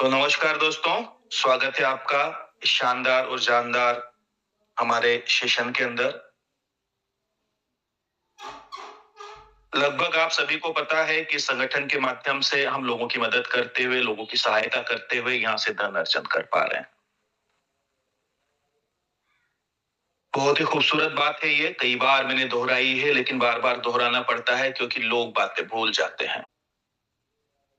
तो नमस्कार दोस्तों, स्वागत है आपका शानदार और जानदार हमारे सेशन के अंदर। लगभग आप सभी को पता है कि संगठन के माध्यम से हम लोगों की मदद करते हुए, लोगों की सहायता करते हुए यहाँ से धन अर्जन कर पा रहे हैं। बहुत ही खूबसूरत बात है ये, कई बार मैंने दोहराई है, लेकिन बार-बार दोहराना पड़ता है क्योंकि लोग बातें भूल जाते हैं।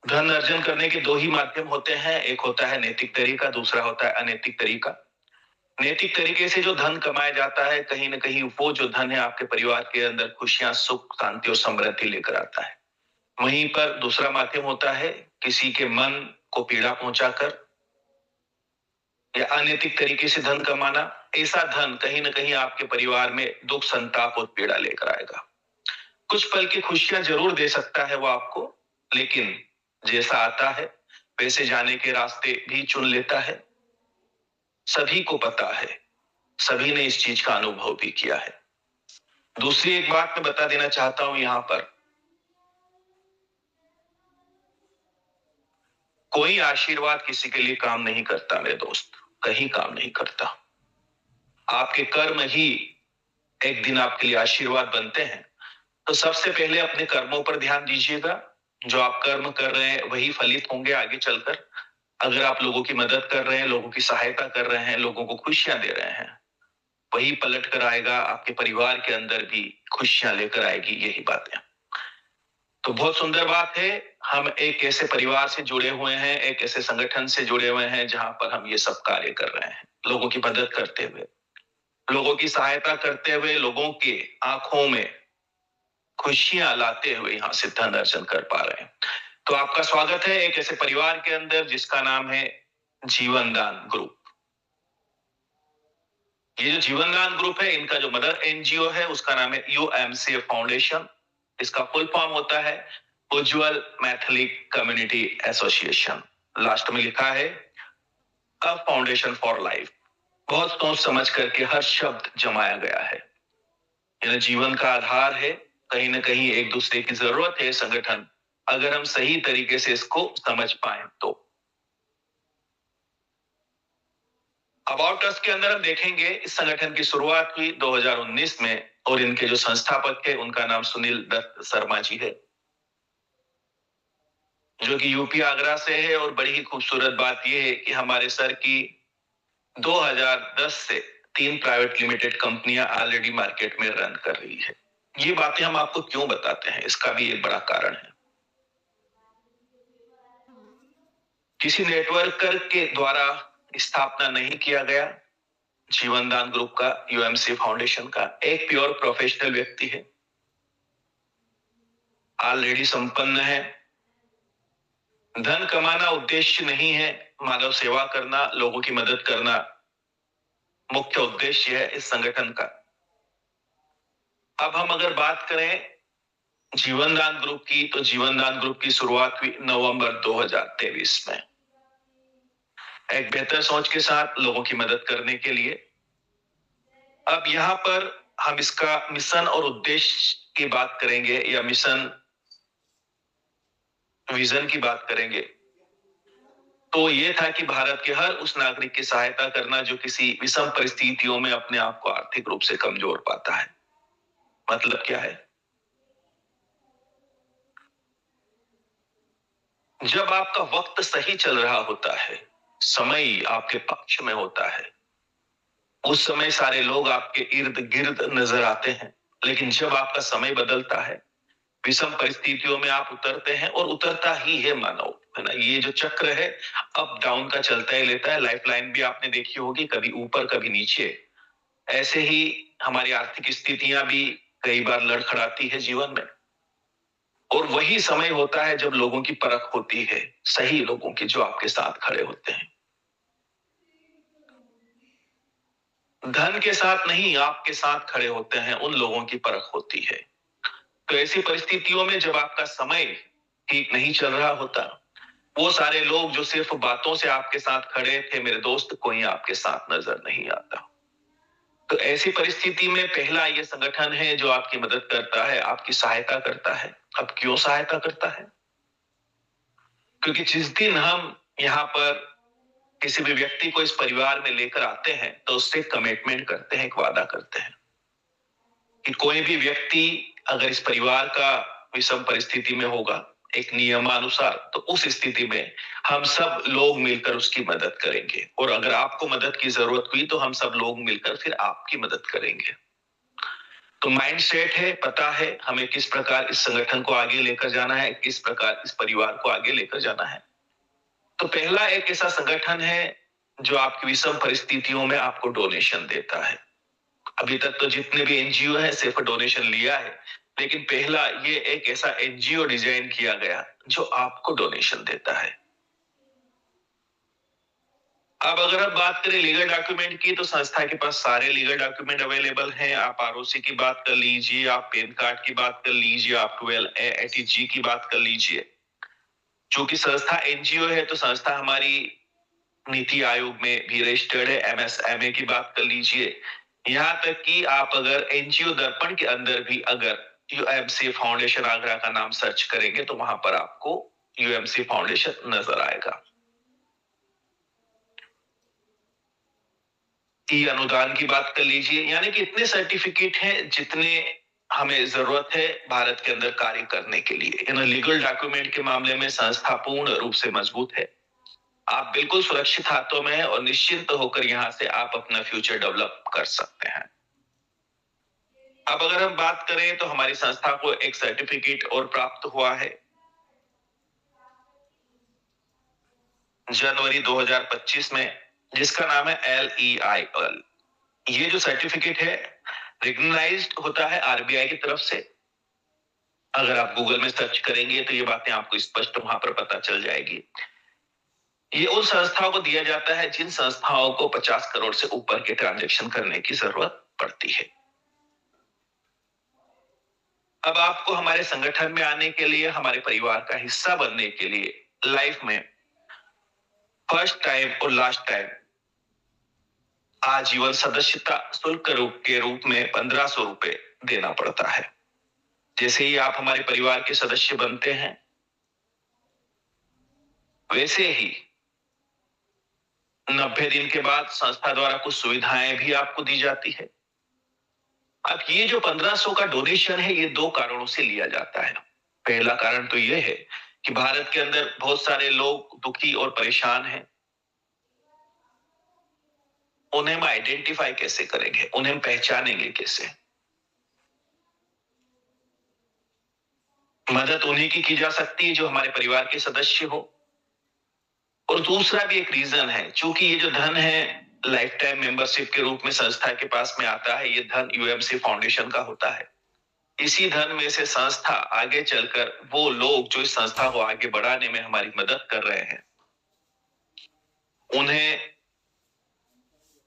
धन अर्जन करने के 2 ही माध्यम होते हैं, एक होता है नैतिक तरीका, दूसरा होता है अनैतिक तरीका। नैतिक तरीके से जो धन कमाया जाता है, कहीं न कहीं वो जो धन है आपके परिवार के अंदर खुशियाँ, सुख, शांति और समृद्धि लेकर आता है। वहीं पर दूसरा माध्यम होता है किसी के मन को पीड़ा पहुंचाकर या अनैतिक तरीके से धन कमाना। ऐसा धन कहीं न कहीं आपके परिवार में दुख, संताप और पीड़ा लेकर आएगा। कुछ पल की खुशियाँ जरूर दे सकता है वो आपको, लेकिन जैसा आता है वैसे जाने के रास्ते भी चुन लेता है। सभी को पता है, सभी ने इस चीज का अनुभव भी किया है। दूसरी एक बात मैं बता देना चाहता हूं यहां पर, कोई आशीर्वाद किसी के लिए काम नहीं करता मेरे दोस्त, कहीं काम नहीं करता। आपके कर्म ही एक दिन आपके लिए आशीर्वाद बनते हैं। तो सबसे पहले अपने कर्मों पर ध्यान दीजिएगा। जो आप कर्म कर रहे हैं वही फलित होंगे आगे चलकर। अगर आप लोगों की मदद कर रहे हैं, लोगों की सहायता कर रहे हैं, लोगों को खुशियां दे रहे हैं, वही पलट कर आएगा आपके परिवार के अंदर भी खुशियां लेकर आएगी यही बातें। तो बहुत सुंदर बात है, हम एक ऐसे परिवार से जुड़े हुए हैं, एक ऐसे संगठन से जुड़े हुए हैं जहां पर हम ये सब कार्य कर रहे हैं, लोगों की मदद करते हुए, लोगों की सहायता करते हुए, लोगों के आंखों में खुशियां लाते हुए यहाँ से धन अर्जन कर पा रहे हैं। तो आपका स्वागत है एक ऐसे परिवार के अंदर जिसका नाम है जीवन दान ग्रुप। ये जो जीवन दान ग्रुप है, इनका जो मदर एनजीओ है उसका नाम है यूएमसीए फाउंडेशन। इसका फुल फॉर्म होता है उज्जवल मैथिली कम्युनिटी एसोसिएशन। लास्ट में लिखा है अ फाउंडेशन फॉर लाइफ। बहुत सोच समझ करके हर शब्द जमाया गया है। यह जीवन का आधार है, कहीं ना कहीं एक दूसरे की जरूरत है संगठन, अगर हम सही तरीके से इसको समझ पाए तो। अबाउट अस के अंदर हम देखेंगे इस संगठन की शुरुआत हुई 2019 में और इनके जो संस्थापक है उनका नाम सुनील दत्त शर्मा जी है, जो कि यूपी आगरा से है। और बड़ी ही खूबसूरत बात यह है कि हमारे सर की 2010 से 3 प्राइवेट लिमिटेड कंपनियां ऑलरेडी मार्केट में रन कर रही है। ये बातें हम आपको क्यों बताते हैं, इसका भी एक बड़ा कारण है। किसी नेटवर्कर के द्वारा स्थापना नहीं किया गया जीवन दान ग्रुप का, यूएमसी फाउंडेशन का। एक प्योर प्रोफेशनल व्यक्ति है, ऑलरेडी संपन्न है। धन कमाना उद्देश्य नहीं है, मानव सेवा करना, लोगों की मदद करना मुख्य उद्देश्य है इस संगठन का। अब हम अगर बात करें जीवन दान ग्रुप की, तो जीवन दान ग्रुप की शुरुआत हुई नवंबर 2023 में, एक बेहतर सोच के साथ लोगों की मदद करने के लिए। अब यहां पर हम इसका मिशन और उद्देश्य की बात करेंगे, या मिशन विजन की बात करेंगे। तो ये था कि भारत के हर उस नागरिक की सहायता करना जो किसी विषम परिस्थितियों में अपने आप को आर्थिक रूप से कमजोर पाता है। मतलब क्या है? जब आपका वक्त सही चल रहा होता है, समय आपके पक्ष में होता है, उस समय सारे लोग आपके इर्द गिर्द नजर आते हैं। लेकिन जब आपका समय बदलता है, विषम परिस्थितियों में आप उतरते हैं, और उतरता ही है मानव, है ना। ये जो चक्र है अप डाउन का चलता ही लेता है। लाइफ लाइन भी आपने देखी होगी, कभी ऊपर कभी नीचे। ऐसे ही हमारी आर्थिक स्थितियां भी कई बार लड़खड़ाती है जीवन में। और वही समय होता है जब लोगों की परख होती है, सही लोगों की जो आपके साथ खड़े होते हैं। धन के साथ नहीं, आपके साथ खड़े होते हैं, उन लोगों की परख होती है। तो ऐसी परिस्थितियों में जब आपका समय ठीक नहीं चल रहा होता, वो सारे लोग जो सिर्फ बातों से आपके साथ खड़े थे मेरे दोस्त, कोई आपके साथ नजर नहीं आता। तो ऐसी परिस्थिति में पहला ये संगठन है जो आपकी मदद करता है, आपकी सहायता करता है। अब क्यों सहायता करता है? क्योंकि जिस दिन हम यहाँ पर किसी भी व्यक्ति को इस परिवार में लेकर आते हैं तो उससे कमिटमेंट करते हैं, एक वादा करते हैं कि कोई भी व्यक्ति अगर इस परिवार का विषम परिस्थिति में होगा एक नियमानुसार, तो उस स्थिति में हम सब लोग मिलकर उसकी मदद करेंगे, और अगर आपको मदद की जरूरत हुई तो हम सब लोग मिलकर फिर आपकी मदद करेंगे। तो माइंड सेट है, पता है हमें किस प्रकार इस संगठन को आगे लेकर जाना है, किस प्रकार इस परिवार को आगे लेकर जाना है। तो पहला एक ऐसा संगठन है जो आपकी विषम परिस्थितियों में आपको डोनेशन देता है। अभी तक तो जितने भी एनजीओ है सिर्फ डोनेशन लिया है, लेकिन पहला ये एक ऐसा एनजीओ डिजाइन किया गया जो आपको डोनेशन देता है। अब अगर हम बात करें लीगल डॉक्यूमेंट की, तो संस्था के पास सारे लीगल डॉक्यूमेंट अवेलेबल हैं। आप आरओसी की बात कर लीजिए, आप पैन कार्ड की बात कर लीजिए, आप 12A की बात कर लीजिए। चूंकि संस्था एनजीओ है तो संस्था हमारी नीति आयोग में भी रजिस्टर्ड है। एमएसएमए की बात कर लीजिए, यहाँ तक कि आप अगर एनजीओ दर्पण के अंदर भी अगर यूएमसी फाउंडेशन आगरा का नाम सर्च करेंगे तो वहां पर आपको यूएमसी फाउंडेशन नजर आएगा। ई अनुदान की बात कर लीजिए, यानी कि इतने सर्टिफिकेट हैं जितने हमें जरूरत है भारत के अंदर कार्य करने के लिए। इन लीगल डॉक्यूमेंट के मामले में संस्था पूर्ण रूप से मजबूत है। आप बिल्कुल सुरक्षित हाथों में हैं और निश्चिंत होकर यहां से आप अपना फ्यूचर डेवलप कर सकते हैं। अब अगर हम बात करें तो हमारी संस्था को एक सर्टिफिकेट और प्राप्त हुआ है जनवरी 2025 में, जिसका नाम है LEIL। ये जो सर्टिफिकेट है रिकॉग्नाइज्ड होता है आरबीआई की तरफ से। अगर आप गूगल में सर्च करेंगे तो ये बातें आपको स्पष्ट वहां पर पता चल जाएगी। ये उन संस्थाओं को दिया जाता है जिन संस्थाओं को 50 करोड़ से ऊपर के ट्रांजैक्शन करने की जरूरत पड़ती है। अब आपको हमारे संगठन में आने के लिए, हमारे परिवार का हिस्सा बनने के लिए लाइफ में फर्स्ट टाइम और लास्ट टाइम आजीवन सदस्यता शुल्क के रूप में 1500 रुपए देना पड़ता है। जैसे ही आप हमारे परिवार के सदस्य बनते हैं वैसे ही 90 दिन के बाद संस्था द्वारा कुछ सुविधाएं भी आपको दी जाती है। अब ये जो 1500 का डोनेशन है ये दो कारणों से लिया जाता है। पहला कारण तो ये है कि भारत के अंदर बहुत सारे लोग दुखी और परेशान हैं। उन्हें हम आइडेंटिफाई कैसे करेंगे, उन्हें हम पहचानेंगे कैसे? मदद उन्हीं की जा सकती है जो हमारे परिवार के सदस्य हो। और दूसरा भी एक रीजन है, चूंकि ये जो धन है लाइफ टाइम मेंबरशिप के रूप में संस्था के पास में आता है, ये धन यूएमसी फाउंडेशन का होता है। इसी धन में से संस्था आगे चलकर वो लोग जो इस संस्था को आगे बढ़ाने में हमारी मदद कर रहे हैं उन्हें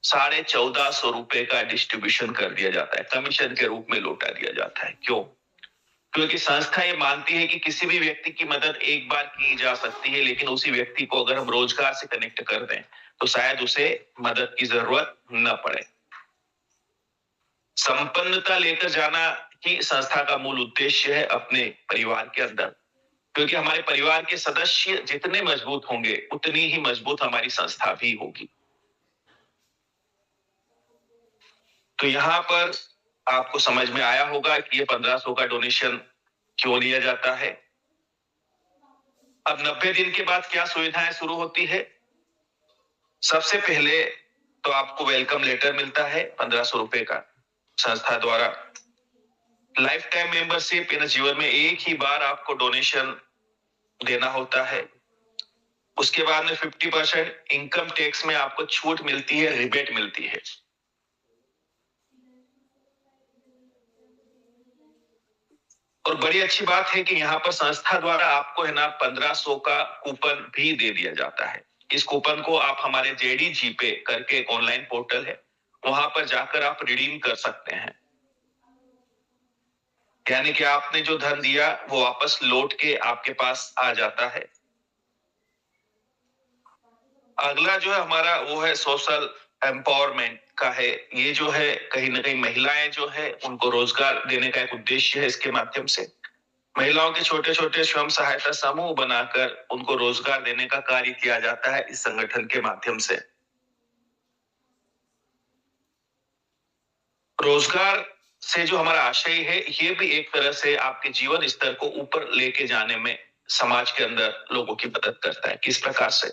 1450 रुपए का डिस्ट्रीब्यूशन कर दिया जाता है, कमीशन के रूप में लौटा दिया जाता है। क्यों? क्योंकि संस्था ये मानती है कि किसी भी व्यक्ति की मदद एक बार की जा सकती है, लेकिन उसी व्यक्ति को अगर हम रोजगार से कनेक्ट कर दें तो शायद उसे मदद की जरूरत न पड़े। संपन्नता लेकर जाना ही संस्था का मूल उद्देश्य है अपने परिवार के अंदर, क्योंकि हमारे परिवार के सदस्य जितने मजबूत होंगे उतनी ही मजबूत हमारी संस्था भी होगी। तो यहाँ पर आपको समझ में आया होगा कि ये 1500 का डोनेशन क्यों लिया जाता है। अब 90 दिन के बाद क्या सुविधाएं शुरू होती है? सबसे पहले तो आपको वेलकम लेटर मिलता है 1500 रुपए का संस्था द्वारा। लाइफ टाइम मेंबरशिप, इन जीवन में एक ही बार आपको डोनेशन देना होता है। उसके बाद में 50% इनकम टैक्स में आपको छूट मिलती है, रिबेट मिलती है। और बड़ी अच्छी बात है कि यहाँ पर संस्था द्वारा आपको है ना 1500 का कूपन भी दे दिया जाता है। इस कूपन को आप हमारे JDG पे करके एक ऑनलाइन पोर्टल है, वहां पर जाकर आप रिडीम कर सकते हैं। यानी कि आपने जो धन दिया वो वापस लौट के आपके पास आ जाता है। अगला जो है हमारा वो है सोशल एम्पावरमेंट का है। ये जो है कहीं ना कहीं महिलाएं जो है उनको रोजगार देने का एक उद्देश्य है इसके माध्यम से। महिलाओं के छोटे छोटे स्वयं सहायता समूह बनाकर उनको रोजगार देने का कार्य किया जाता है इस संगठन के माध्यम से। रोजगार से जो हमारा आशय है, ये भी एक तरह से आपके जीवन स्तर को ऊपर लेके जाने में समाज के अंदर लोगों की मदद करता है। किस प्रकार से?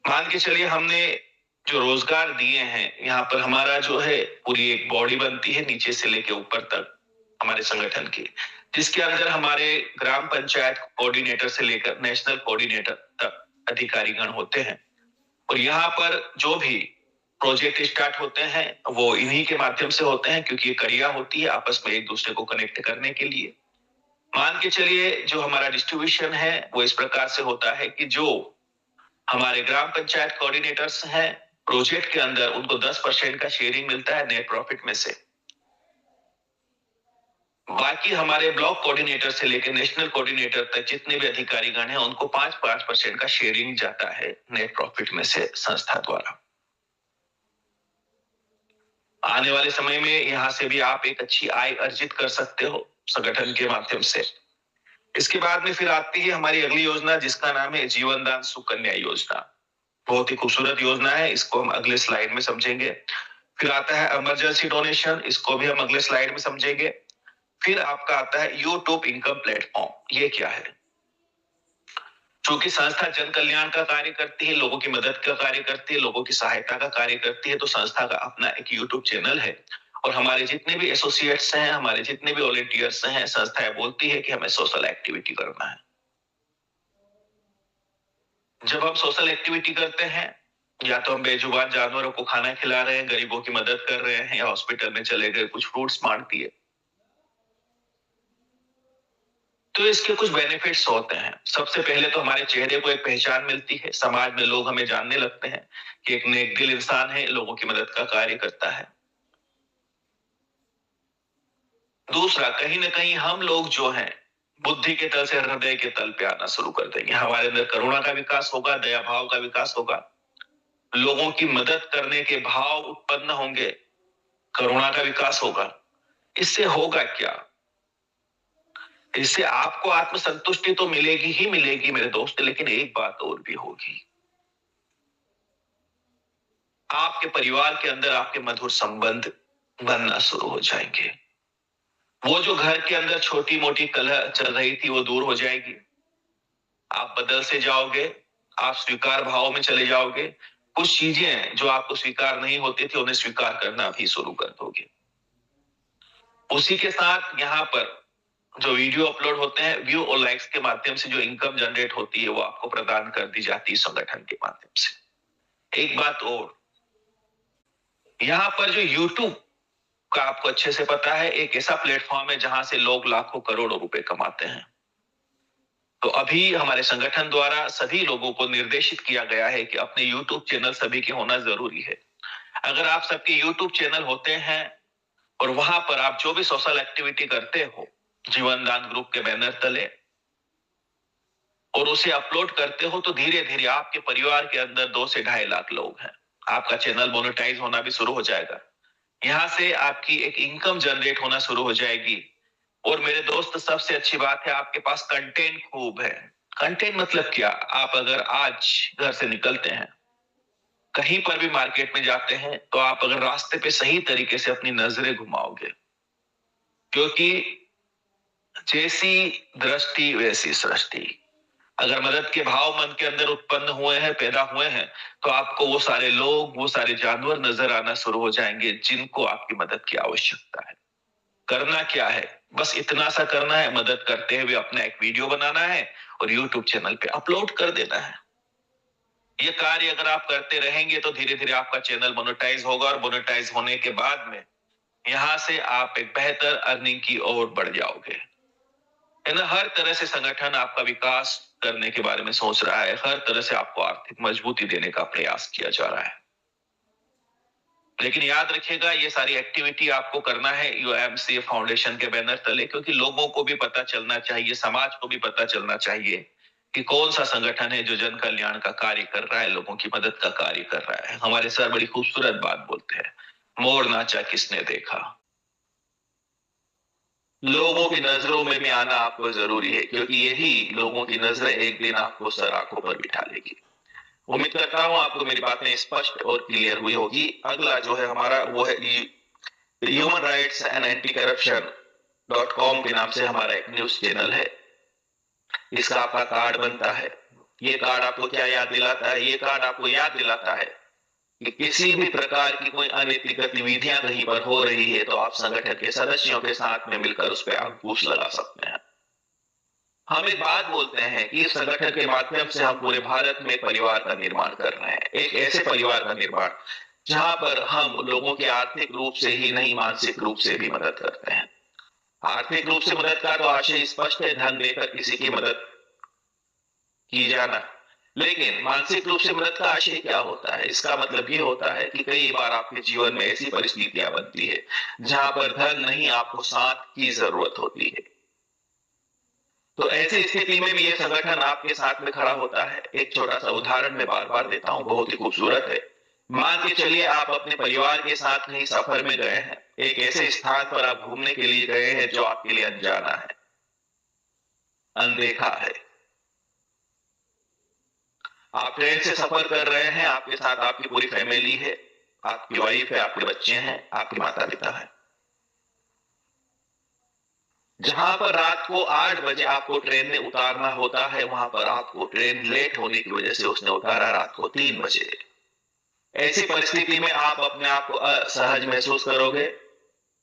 मान के चलिए हमने जो रोजगार दिए हैं, यहाँ पर हमारा जो है पूरी एक बॉडी बनती है नीचे से लेके ऊपर तक हमारे संगठन की, जिसके अंदर हमारे ग्राम पंचायत कोऑर्डिनेटर से लेकर नेशनल कोऑर्डिनेटर तक अधिकारीगण होते हैं। और यहाँ पर जो भी प्रोजेक्ट स्टार्ट होते हैं वो इन्हीं के माध्यम से होते हैं, क्योंकि ये कड़िया होती है आपस में एक दूसरे को कनेक्ट करने के लिए। मान के चलिए जो हमारा डिस्ट्रीब्यूशन है वो इस प्रकार से होता है कि जो हमारे ग्राम पंचायत कोऑर्डिनेटर्स हैं, प्रोजेक्ट के अंदर उनको 10% का शेयरिंग मिलता है नेट प्रॉफिट में से। बाकी हमारे ब्लॉक कोऑर्डिनेटर से लेकर नेशनल कोऑर्डिनेटर तक जितने भी अधिकारीगण हैं उनको 5% का शेयरिंग जाता है नेट प्रॉफिट में से संस्था द्वारा। आने वाले समय में यहां से भी आप एक अच्छी आय अर्जित कर सकते हो संगठन के माध्यम से। इसके बाद में फिर आती है हमारी अगली योजना, जिसका नाम है जीवन दान सुकन्या योजना। बहुत ही खूबसूरत योजना है, इसको हम अगले स्लाइड में समझेंगे। फिर आता है इमरजेंसी डोनेशन, इसको भी हम अगले स्लाइड में समझेंगे। फिर आपका आता है यूट्यूब इनकम प्लेटफॉर्म। ये क्या है? चूंकि संस्था जन कल्याण का कार्य करती है, लोगों की मदद का कार्य करती है, लोगों की सहायता का कार्य करती है, तो संस्था का अपना एक यूट्यूब चैनल है। और हमारे जितने भी एसोसिएट्स हैं, हमारे जितने भी वॉलंटियर्स हैं, संस्था बोलती है कि हमें सोशल एक्टिविटी करना है। जब हम सोशल एक्टिविटी करते हैं, या तो हम बेजुबान जानवरों को खाना खिला रहे हैं, गरीबों की मदद कर रहे हैं, या हॉस्पिटल में चले गए कुछ फ्रूट्स बांट दिए, तो इसके कुछ बेनिफिट्स होते हैं। सबसे पहले तो हमारे चेहरे को एक पहचान मिलती है, समाज में लोग हमें जानने लगते हैं कि एक नेक दिल इंसान है, लोगों की मदद का कार्य करता है। दूसरा, कहीं ना कहीं हम लोग जो हैं बुद्धि के तल से हृदय के तल पे आना शुरू कर देंगे। हमारे अंदर करुणा का विकास होगा, दया भाव का विकास होगा, लोगों की मदद करने के भाव उत्पन्न होंगे, करुणा का विकास होगा। इससे होगा क्या? इससे आपको आत्मसंतुष्टि तो मिलेगी ही मिलेगी मेरे दोस्त, लेकिन एक बात और भी होगी। आपके परिवार के अंदर आपके मधुर संबंध बनना शुरू हो जाएंगे। वो जो घर के अंदर छोटी मोटी कलह चल रही थी वो दूर हो जाएगी। आप बदल से जाओगे, आप स्वीकार भाव में चले जाओगे। कुछ चीजें जो आपको स्वीकार नहीं होती थी उन्हें स्वीकार करना भी शुरू कर दोगे। उसी के साथ यहाँ पर जो वीडियो अपलोड होते हैं, व्यू और लाइक्स के माध्यम से जो इनकम जनरेट होती है वो आपको प्रदान कर दी जाती है संगठन के माध्यम से। एक बात और, यहाँ पर जो YouTube का आपको अच्छे से पता है, एक ऐसा प्लेटफॉर्म है जहां से लोग लाखों करोड़ों रुपए कमाते हैं। तो अभी हमारे संगठन द्वारा सभी लोगों को निर्देशित किया गया है कि अपने YouTube चैनल सभी के होना जरूरी है। अगर आप सबके YouTube चैनल होते हैं और वहां पर आप जो भी सोशल एक्टिविटी करते हो जीवन दान ग्रुप के बैनर तले, और उसे अपलोड करते हो, तो धीरे धीरे आपके परिवार के अंदर 2 से 2.5 लाख लोग हैं। आपका चैनल मोनेटाइज होना भी शुरू हो जाएगा। यहां से आपकी एक इनकम जनरेट होना शुरू हो जाएगी। और मेरे दोस्त, सबसे अच्छी बात है आपके पास कंटेंट खूब है। कंटेंट मतलब क्या? आप अगर आज घर से निकलते हैं, कहीं पर भी मार्केट में जाते हैं, तो आप अगर रास्ते पे सही तरीके से अपनी नजरें घुमाओगे, क्योंकि जैसी दृष्टि वैसी सृष्टि। अगर मदद के भाव मन के अंदर उत्पन्न हुए हैं, पैदा हुए हैं, तो आपको वो सारे लोग, वो सारे जानवर नजर आना शुरू हो जाएंगे जिनको आपकी मदद की आवश्यकता है। करना क्या है? बस इतना सा करना है, मदद करते हुए अपना एक वीडियो बनाना है और YouTube चैनल पे अपलोड कर देना है। ये कार्य अगर आप करते रहेंगे तो धीरे धीरे आपका चैनल मोनेटाइज होगा, और मोनेटाइज होने के बाद में यहां से आप एक बेहतर अर्निंग की ओर बढ़ जाओगे। है ना? हर तरह से संगठन आपका विकास करने के बारे में सोच रहा है, हर तरह से आपको आर्थिक मजबूती देने का प्रयास किया जा रहा है। लेकिन याद रखिएगा, ये सारी एक्टिविटी आपको करना है UIMCA फाउंडेशन के बैनर तले, क्योंकि लोगों को भी पता चलना चाहिए, समाज को भी पता चलना चाहिए कि कौन सा संगठन है जो जन कल्याण का कार्य कर रहा है, लोगों की मदद का कार्य कर रहा है। हमारे सर बड़ी खूबसूरत बात बोलते हैं, मोर नाचा किसने देखा। लोगों की नजरों में भी आना आपको जरूरी है, क्योंकि यही लोगों की नजरें एक दिन आपको सर आंखों पर बिठा लेगी। उम्मीद करता हूं आपको मेरी बातें स्पष्ट और क्लियर हुई होगी। अगला जो है हमारा वो है human rights and anti corruption .com के नाम से हमारा एक न्यूज चैनल है। इसका आपका कार्ड बनता है। ये कार्ड आपको क्या याद दिलाता है? ये कार्ड आपको याद दिलाता है कि किसी भी प्रकार की कोई अनैतिक गतिविधियां कहीं पर हो रही है तो आप संगठन के सदस्यों के साथ में मिलकर उस पर अंकुश लगा सकते हैं। हम एक बात बोलते हैं कि इस संगठन के माध्यम से हम पूरे भारत में परिवार का निर्माण कर रहे हैं, एक ऐसे परिवार का निर्माण जहां पर हम लोगों की आर्थिक रूप से ही नहीं, मानसिक रूप से भी मदद करते हैं। आर्थिक रूप से मदद का तो आशय स्पष्ट है, धन देकर किसी की मदद की जाना। लेकिन मानसिक रूप से मदद का आशय क्या होता है? इसका मतलब ये होता है कि कई बार आपके जीवन में ऐसी परिस्थितियां बनती है जहां पर धन नहीं, आपको साथ की जरूरत होती है। तो ऐसी स्थिति में भी ये संगठन आपके साथ में खड़ा होता है। एक छोटा सा उदाहरण मैं बार बार देता हूँ, बहुत ही खूबसूरत है। मान के चलिए आप अपने परिवार के साथ कहीं सफर में गए हैं, एक ऐसे स्थान पर आप घूमने के लिए गए हैं जो आपके लिए अनजाना है, अनदेखा है। आप ट्रेन से सफर कर रहे हैं, आपके साथ आपकी पूरी फैमिली है, आपकी वाइफ है, आपके बच्चे हैं, आपके माता पिता है। जहां पर रात को 8 बजे आपको ट्रेन में उतारना होता है, वहां पर आपको ट्रेन लेट होने की वजह से उसने उतारा रात को 3 बजे। ऐसी परिस्थिति में आप अपने आप को असहज महसूस करोगे,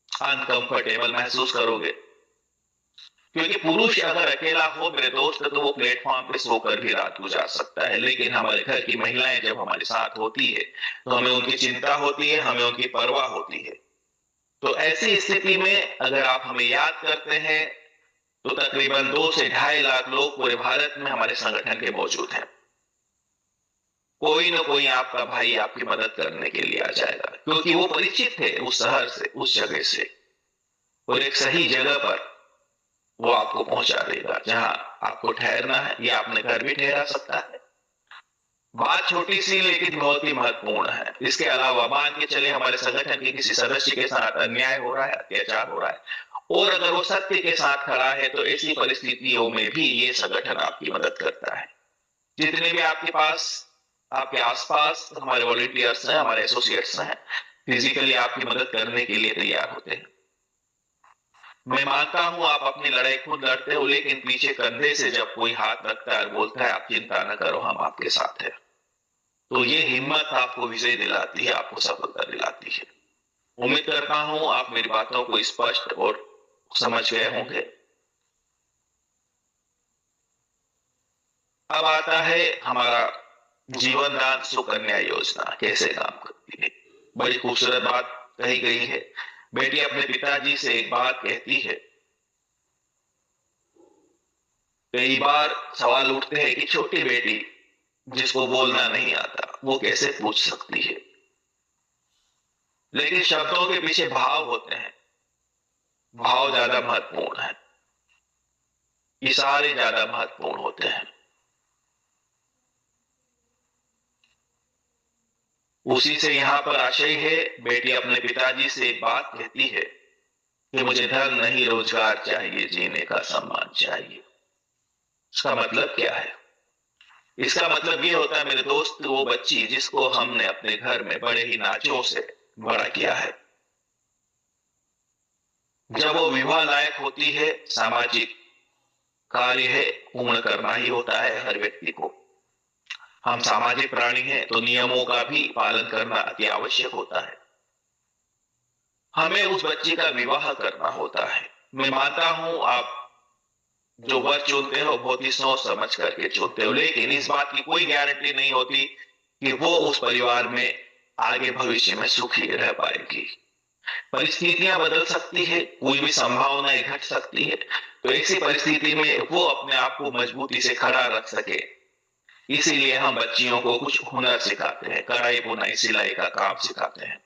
अनकंफर्टेबल महसूस करोगे, क्योंकि पुरुष अगर अकेला हो मेरे दोस्त तो वो प्लेटफॉर्म पे सोकर भी रात गुजार सकता है, लेकिन हमारे घर की महिलाएं जब हमारे साथ होती है तो हमें उनकी चिंता होती है, हमें उनकी परवाह होती है। तो ऐसी स्थिति में अगर आप हमें याद करते हैं तो तकरीबन 2 से 2.5 लाख लोग पूरे भारत में हमारे संगठन के मौजूद हैं। कोई ना कोई आपका भाई आपकी मदद करने के लिए आ जाएगा, क्योंकि वो परिचित है उस शहर से, उस जगह से, और एक सही जगह पर वो आपको पहुंचा देगा जहां आपको ठहरना है, या अपने घर भी ठहरा सकता है। बात छोटी सी लेकिन बहुत ही महत्वपूर्ण है। इसके अलावा मान के चले हमारे संगठन के किसी सदस्य के साथ अन्याय हो रहा है, अत्याचार हो रहा है, और अगर वो सत्य के साथ खड़ा है तो ऐसी परिस्थितियों में भी ये संगठन आपकी मदद करता है। जितने भी आपके पास, आपके आसपास हमारे वॉलंटियर्स हैं, हमारे एसोसिएट्स हैं, फिजिकली आपकी मदद करने के लिए तैयार होते हैं। मैं मानता हूं आप अपनी लड़ाई खुद लड़ते हो, लेकिन पीछे कंधे से जब कोई हाथ रखता है और बोलता है आप चिंता न करो, हम आपके साथ हैं, तो ये हिम्मत आपको विजय दिलाती है, आपको सफलता दिलाती है। उम्मीद करता हूं आप मेरी बातों को स्पष्ट और समझ गए होंगे। अब आता है हमारा जीवन दान सुकन्या योजना कैसे काम करती है। बड़ी खूबसूरत बात कही गई है। बेटी अपने पिताजी से एक बात कहती है। कई बार सवाल उठते हैं कि छोटी बेटी जिसको बोलना नहीं आता वो कैसे पूछ सकती है, लेकिन शब्दों के पीछे भाव होते हैं। भाव ज्यादा महत्वपूर्ण है, इशारे ज्यादा महत्वपूर्ण होते हैं। उसी से यहाँ पर आशय है। बेटी अपने पिताजी से एक बात कहती है कि मुझे धन नहीं, रोजगार चाहिए, जीने का सम्मान चाहिए। इसका मतलब क्या है? इसका मतलब ये होता है मेरे दोस्त, वो बच्ची जिसको हमने अपने घर में बड़े ही नाचों से बड़ा किया है, जब वो विवाह लायक होती है, सामाजिक कार्य है पूर्ण करना ही होता है हर व्यक्ति को। हम सामाजिक प्राणी हैं तो नियमों का भी पालन करना अति आवश्यक होता है। हमें उस बच्ची का विवाह करना होता है। मैं मानता हूं आप जो वर चुनते हो बहुत ही सोच समझ करके चुनते हो, लेकिन इस बात की कोई गारंटी नहीं होती कि वो उस परिवार में आगे भविष्य में सुखी रह पाएगी। परिस्थितियां बदल सकती है, कोई भी संभावनाएं घट सकती है, तो ऐसी परिस्थिति में वो अपने आप को मजबूती से खड़ा रख सके, इसीलिए हम बच्चियों को कुछ हुनर सिखाते हैं, कढ़ाई बुनाई सिलाई का काम सिखाते हैं,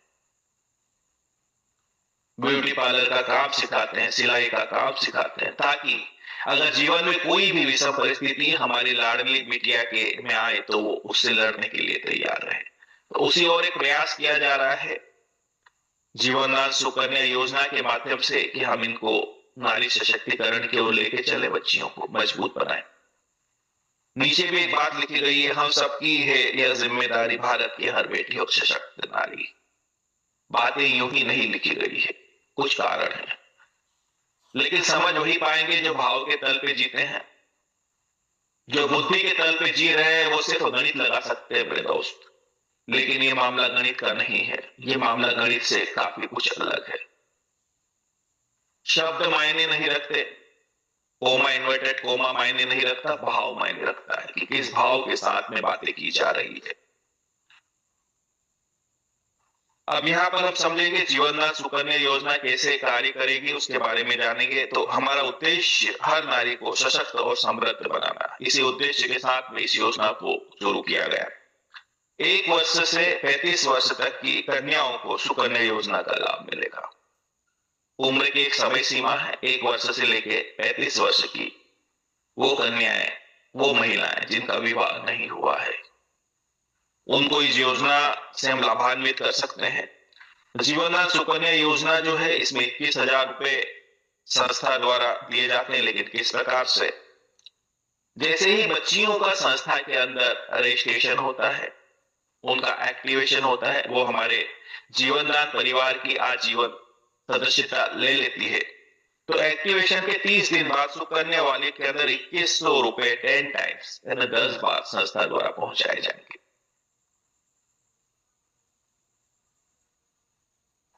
ब्यूटी पार्लर का काम सिखाते हैं, सिलाई का काम सिखाते हैं, ताकि अगर जीवन में कोई भी विषम परिस्थिति हमारी लाडली बिटिया के में आए तो वो उससे लड़ने के लिए तैयार रहे। तो उसी और एक प्रयास किया जा रहा है जीवनदान सुकन्या योजना के माध्यम से कि हम इनको नारी सशक्तिकरण की ओर लेके चले, बच्चियों को मजबूत बनाए। नीचे भी एक बात लिखी गई है, हम सबकी है यह जिम्मेदारी, भारत की हर बेटी हो सशक्त नारी। बातें यूं ही नहीं लिखी गई है, कुछ कारण है, लेकिन समझ वही पाएंगे जो भाव के तल पे जीते हैं। जो बुद्धि के तल पे जी रहे हैं वो सिर्फ गणित लगा सकते हैं मेरे दोस्त, लेकिन ये मामला गणित का नहीं है, ये मामला गणित से काफी कुछ अलग है। शब्द मायने नहीं रखते, कोमा इन्वर्टेड कोमा मायने नहीं रखता, भाव मायने रखता है कि किस भाव के साथ में बातें की जा रही है। अब यहाँ पर हम समझेंगे जीवनदान सुकन्या योजना कैसे कार्य करेगी, उसके बारे में जानेंगे। तो हमारा उद्देश्य हर नारी को सशक्त और समृद्ध बनाना, इसी उद्देश्य के साथ में इस योजना को शुरू किया गया। 1 वर्ष से 35 वर्ष तक की कन्याओं को सुकन्या योजना का लाभ मिलेगा। उम्र की एक समय सीमा है, 1 वर्ष से लेके 35 वर्ष की वो कन्याएं, वो महिलाएं जिनका विवाह नहीं हुआ है, उनको इस योजना से हम लाभान्वित कर सकते हैं। जीवनदान सुकन्या योजना जो है, इसमें 21,000 रुपए संस्था द्वारा दिए जाते हैं। लेकिन किस प्रकार से? जैसे ही बच्चियों का संस्था के अंदर रजिस्ट्रेशन होता है, उनका एक्टिवेशन होता है, वो हमारे जीवनदान परिवार की आजीवन सदस्यता ले लेती है। तो एक्टिवेशन के 30 दिन बाद सुकन्या वाले के अंदर 2100 रुपए 10 टाइम्स यानी 10 बार संस्था द्वारा पहुंचाए जाएंगे।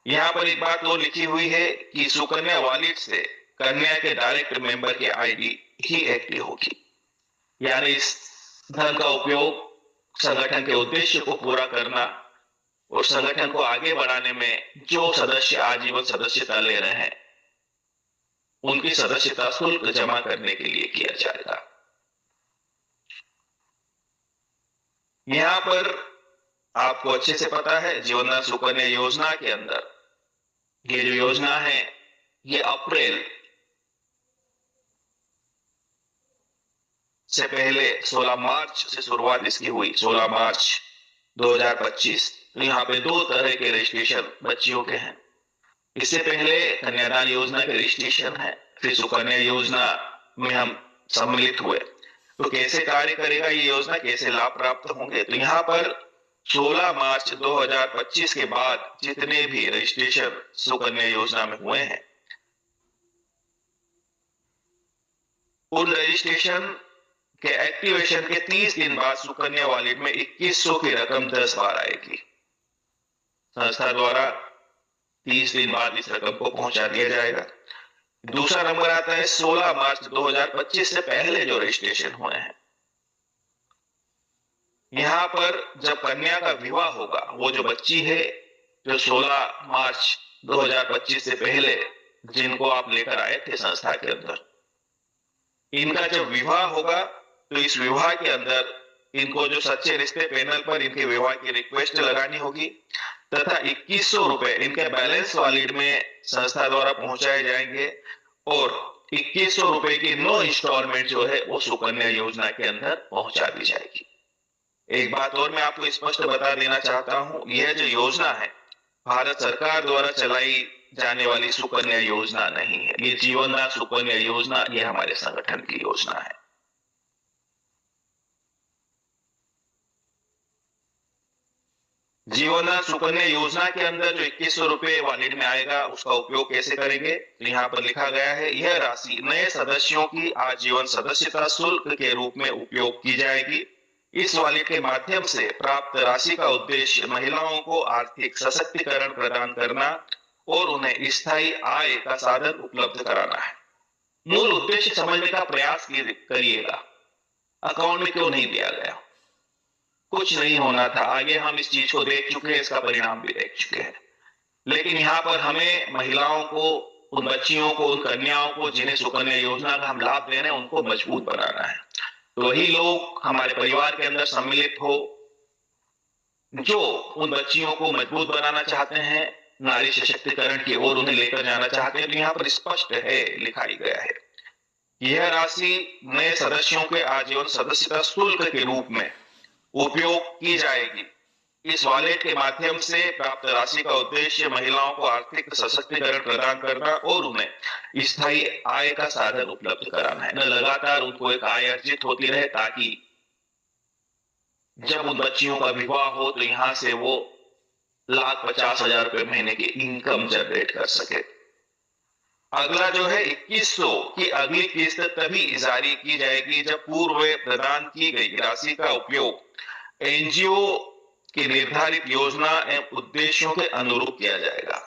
यहाँ पर एक बात और लिखी हुई है कि सुकन्या वॉलेट से कन्या के डायरेक्ट मेंबर की आईडी ही एक्टिव होगी, यानी इस धन का उपयोग संगठन के उद्देश्य को पूरा करना और संगठन को आगे बढ़ाने में जो सदस्य आजीवन सदस्यता ले रहे हैं, उनकी सदस्यता शुल्क जमा करने के लिए किया जाएगा। यहाँ पर आपको अच्छे से पता है, जीवनदान सुकन्या योजना के अंदर ये जो योजना है, ये अप्रैल से पहले 16 मार्च से शुरुआत इसकी हुई, 16 मार्च 2025। तो यहाँ पे 2 तरह के रजिस्ट्रेशन बच्चियों के हैं। इससे पहले कन्यादान योजना के रजिस्ट्रेशन है, फिर सुकन्या योजना में हम सम्मिलित हुए। तो कैसे कार्य करेगा ये योजना, कैसे लाभ प्राप्त होंगे? तो यहाँ पर 16 मार्च 2025 के बाद जितने भी रजिस्ट्रेशन सुकन्या योजना में हुए हैं, उन रजिस्ट्रेशन के एक्टिवेशन के 30 दिन बाद सुकन्या वॉलेट में 2100 की रकम 10 बार आएगी। संस्था द्वारा 30 दिन बाद इस रकम को पहुंचा दिया जाएगा। दूसरा नंबर आता है 16 मार्च 2025 से पहले जो रजिस्ट्रेशन हुए हैं। यहाँ पर जब कन्या का विवाह होगा, वो जो बच्ची है जो 16 मार्च 2025 से पहले जिनको आप लेकर आए थे संस्था के अंदर, इनका जब विवाह होगा तो इस विवाह के अंदर इनको जो सच्चे रिश्ते पैनल पर इनके विवाह की रिक्वेस्ट लगानी होगी तथा 2100 रुपए इनके बैलेंस वॉलेट में संस्था द्वारा पहुंचाए जाएंगे और 2100 रुपए की 9 इंस्टॉलमेंट जो है वो सुकन्या योजना के अंदर पहुंचा दी जाएगी। एक बात और मैं आपको स्पष्ट बता देना चाहता हूं, यह जो योजना है भारत सरकार द्वारा चलाई जाने वाली सुकन्या योजना नहीं है। ये जीवनदान सुकन्या योजना ये हमारे संगठन की योजना है। जीवनदान सुकन्या योजना के अंदर जो 2100 रुपए वॉलेट में आएगा, उसका उपयोग कैसे करेंगे? तो यहाँ पर लिखा गया है, यह राशि नए सदस्यों की आजीवन सदस्यता शुल्क के रूप में उपयोग की जाएगी। इस वॉलेट के माध्यम से प्राप्त राशि का उद्देश्य महिलाओं को आर्थिक सशक्तिकरण प्रदान करना और उन्हें स्थायी आय का साधन उपलब्ध कराना है। मूल उद्देश्य समझने का प्रयास करिएगा। अकाउंट में क्यों नहीं दिया गया? कुछ नहीं होना था, आगे हम इस चीज को देख चुके हैं, इसका परिणाम भी देख चुके हैं। लेकिन यहाँ पर हमें महिलाओं को, उन बच्चियों को, उन कन्याओं को जिन्हें सुकन्या योजना का हम लाभ दे रहे हैं, उनको मजबूत बनाना है। तो वही लोग हमारे परिवार के अंदर सम्मिलित हो जो उन बच्चियों को मजबूत बनाना चाहते हैं, नारी सशक्तिकरण की ओर उन्हें लेकर जाना चाहते हैं। तो यहाँ पर स्पष्ट है, लिखाई गया है, यह राशि नए सदस्यों के आजीवन सदस्यता शुल्क के रूप में उपयोग की जाएगी। इस वॉलेट के माध्यम से प्राप्त राशि का उद्देश्य महिलाओं को आर्थिक सशक्तिकरण प्रदान करना और उन्हें स्थायी आय का साधन उपलब्ध कराना है। न लगातार उनको एक आय अर्जित होती रहे, ताकि जब उन बच्चियों का विवाह हो तो यहाँ से वो 1,50,000 रुपए महीने की इनकम जनरेट कर सके। अगला जो है 2100 की अगली किस्त तभी जारी की जाएगी जब पूर्व में प्रदान की गई राशि का उपयोग एनजीओ की निर्धारित योजना एवं उद्देश्यों के अनुरूप किया जाएगा।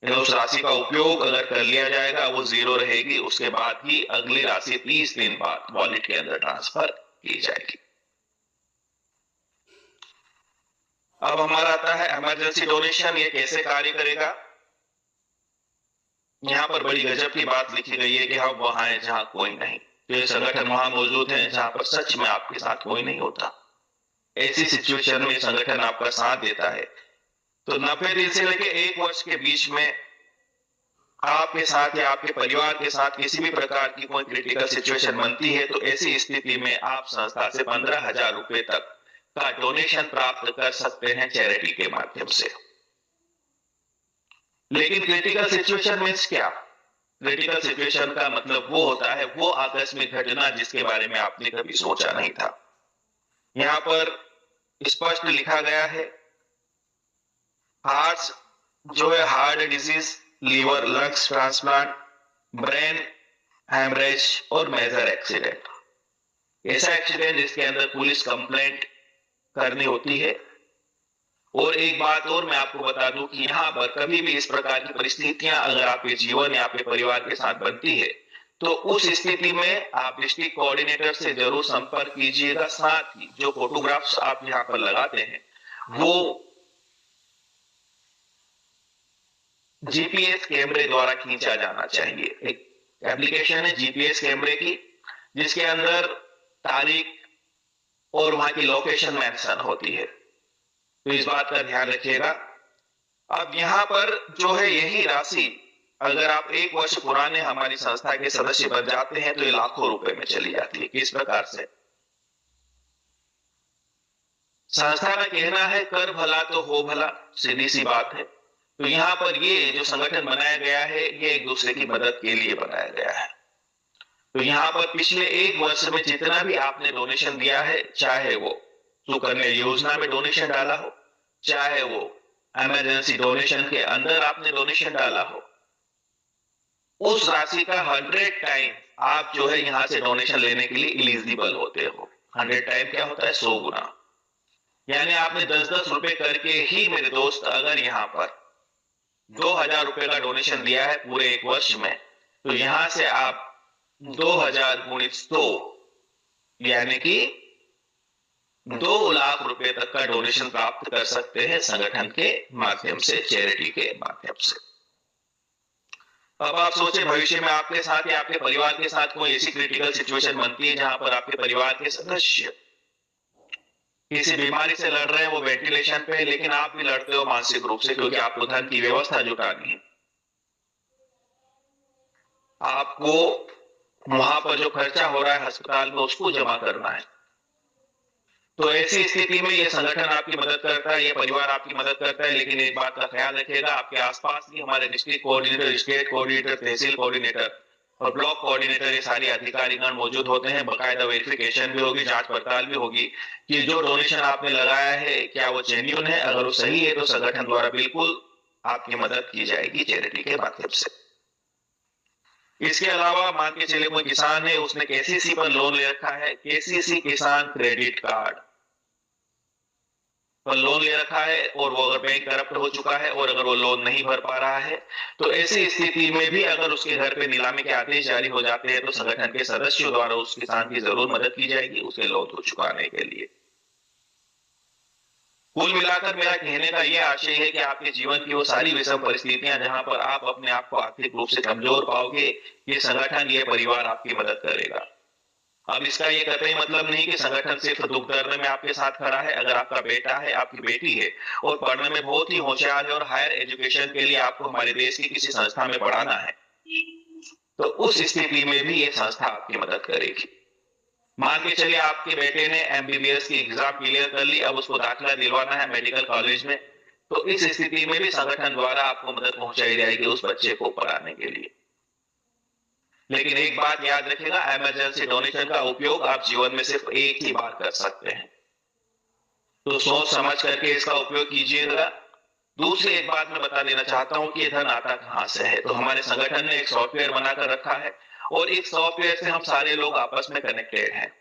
उस राशि का उपयोग अगर कर लिया जाएगा वो जीरो रहेगी, उसके बाद ही अगली राशि 30 दिन बाद वॉलेट के अंदर ट्रांसफर की जाएगी। अब हमारा आता है इमरजेंसी डोनेशन। ये कैसे कार्य करेगा? यहाँ पर बड़ी गजब की बात लिखी गई है कि हम वहां हैं जहां कोई नहीं। तो ये संगठन वहां मौजूद है जहां पर सच में आपके साथ कोई नहीं होता। ऐसी सिचुएशन में संगठन आपका साथ देता है। तो 90 दिन से लेकर 1 वर्ष के बीच में आपके साथ या आपके परिवार के साथ किसी भी प्रकार की कोई क्रिटिकल सिचुएशन बनती है, तो ऐसी स्थिति में आप संस्था से 15,000 रुपए तक का डोनेशन प्राप्त कर सकते हैं चैरिटी के माध्यम से। लेकिन क्रिटिकल सिचुएशन मीन्स क्या? क्रिटिकल सिचुएशन का मतलब वो होता है वो आकस्मिक घटना जिसके बारे में आपने कभी सोचा नहीं था। यहां पर स्पष्ट लिखा गया है हार्ट जो है heart disease, liver, lungs transplant, brain haemorrhage और मेजर एक्सीडेंट। ऐसा एक्सीडेंट जिसके अंदर पुलिस कंप्लेंट करनी होती है। और एक बात और मैं आपको बता दूं कि यहाँ पर कभी भी इस प्रकार की परिस्थितियां अगर आपके जीवन या आपके परिवार के साथ बनती है तो उस स्थिति में आप डिस्ट्रिक्ट कोऑर्डिनेटर से जरूर संपर्क कीजिएगा। साथ ही जो फोटोग्राफ्स आप यहाँ पर लगाते हैं वो जीपीएस कैमरे द्वारा खींचा जाना चाहिए। एक एप्लीकेशन है जीपीएस कैमरे की जिसके अंदर तारीख और वहां की लोकेशन मेंशन होती है, तो इस बात का ध्यान रखिएगा। अब यहां पर जो है यही राशि अगर आप 1 वर्ष पुराने हमारी संस्था के सदस्य बन जाते हैं तो ये लाखों रुपए में चली जाती है। किस प्रकार से? संस्था का कहना है कर भला तो हो भला, सीधी सी बात है। तो यहाँ पर ये जो संगठन बनाया गया है ये एक दूसरे की मदद के लिए बनाया गया है। तो यहाँ पर पिछले 1 वर्ष में जितना भी आपने डोनेशन दिया है, चाहे वो सुकन्या योजना में डोनेशन डाला हो, चाहे वो इमरजेंसी डोनेशन के अंदर आपने डोनेशन डाला हो, उस राशि का 100 टाइम आप जो है यहां से डोनेशन लेने के लिए एलिजिबल होते हो। 100 टाइम क्या होता है? 100 गुना। यानी आपने 10-10 रुपए करके ही मेरे दोस्त अगर यहाँ पर 2,000 रुपए का डोनेशन दिया है पूरे 1 वर्ष में, तो यहां से आप 2,000 गुणित 100 यानी कि 2 लाख रुपए तक का डोनेशन प्राप्त कर सकते हैं संगठन के माध्यम से, चैरिटी के माध्यम से। अब आप सोचे भविष्य में आपके साथ या आपके परिवार के साथ कोई ऐसी क्रिटिकल सिचुएशन बनती है जहां पर आपके परिवार के सदस्य किसी बीमारी से लड़ रहे हैं, वो वेंटिलेशन पे है, लेकिन आप भी लड़ते हो मानसिक रूप से क्योंकि आपको धन की व्यवस्था जुटानी है। आपको वहां पर जो खर्चा हो रहा है अस्पताल में उसको जमा करना है। तो ऐसी स्थिति में ये संगठन आपकी मदद करता है, ये परिवार आपकी मदद करता है। लेकिन एक बात का ख्याल रखिएगा, आपके आसपास भी हमारे डिस्ट्रिक्ट कोऑर्डिनेटर, स्टेट कोऑर्डिनेटर, तहसील कोऑर्डिनेटर और ब्लॉक कोऑर्डिनेटर ये सारे अधिकारीगण मौजूद होते हैं। बकायदा वेरिफिकेशन भी होगी, जांच पड़ताल भी होगी कि जो डोनेशन आपने लगाया है क्या वो जेन्युइन है। अगर वो सही है तो संगठन द्वारा बिल्कुल आपकी मदद की जाएगी चैरिटी के माध्यम से। इसके अलावा मान के चले कोई किसान है, उसने केसीसी पर लोन ले रखा है, केसीसी किसान क्रेडिट कार्ड पर लोन ले रखा है और वो अगर बैंक करप्ट हो चुका है और अगर वो लोन नहीं भर पा रहा है तो ऐसी स्थिति में भी अगर उसके घर पे नीलामी के आदेश जारी हो जाते हैं तो संगठन के सदस्यों द्वारा उस किसान की जरूर मदद की जाएगी उसके लोन को चुकाने के लिए। कुल मिलाकर मेरा कहने का यह आशय है कि आपके जीवन की वो सारी विषम परिस्थितियां जहां पर आप अपने आप को आर्थिक रूप से कमजोर पाओगे, ये संगठन, ये परिवार आपकी मदद करेगा। अब इसका ये कतई मतलब नहीं कि संगठन सिर्फ दुख दर्द में आपके साथ खड़ा है। अगर आपका बेटा है, आपकी बेटी है और पढ़ने में बहुत ही होशियार है और हायर एजुकेशन के लिए आपको हमारे देश की किसी संस्था में पढ़ाना है, तो उस स्थिति में भी ये संस्था आपकी मदद करेगी। मान के चलिए आपके बेटे ने एमबीबीएस की एग्जाम क्लियर कर ली, अब उसको दाखिला दिलवाना है मेडिकल कॉलेज में, तो इस स्थिति में भी संगठन द्वारा आपको मदद पहुंचाई जाएगी उस बच्चे को पढ़ाने के लिए। लेकिन एक बात याद रखिएगा, इमरजेंसी डोनेशन का उपयोग आप जीवन में सिर्फ एक ही बार कर सकते हैं, तो सोच समझ करके इसका उपयोग कीजिएगा। दूसरी एक बात मैं बता देना चाहता हूं कि ये धन आता कहां से है। तो हमारे संगठन ने एक सॉफ्टवेयर बनाकर रखा है और इस सॉफ्टवेयर से हम सारे लोग आपस में कनेक्टेड हैं।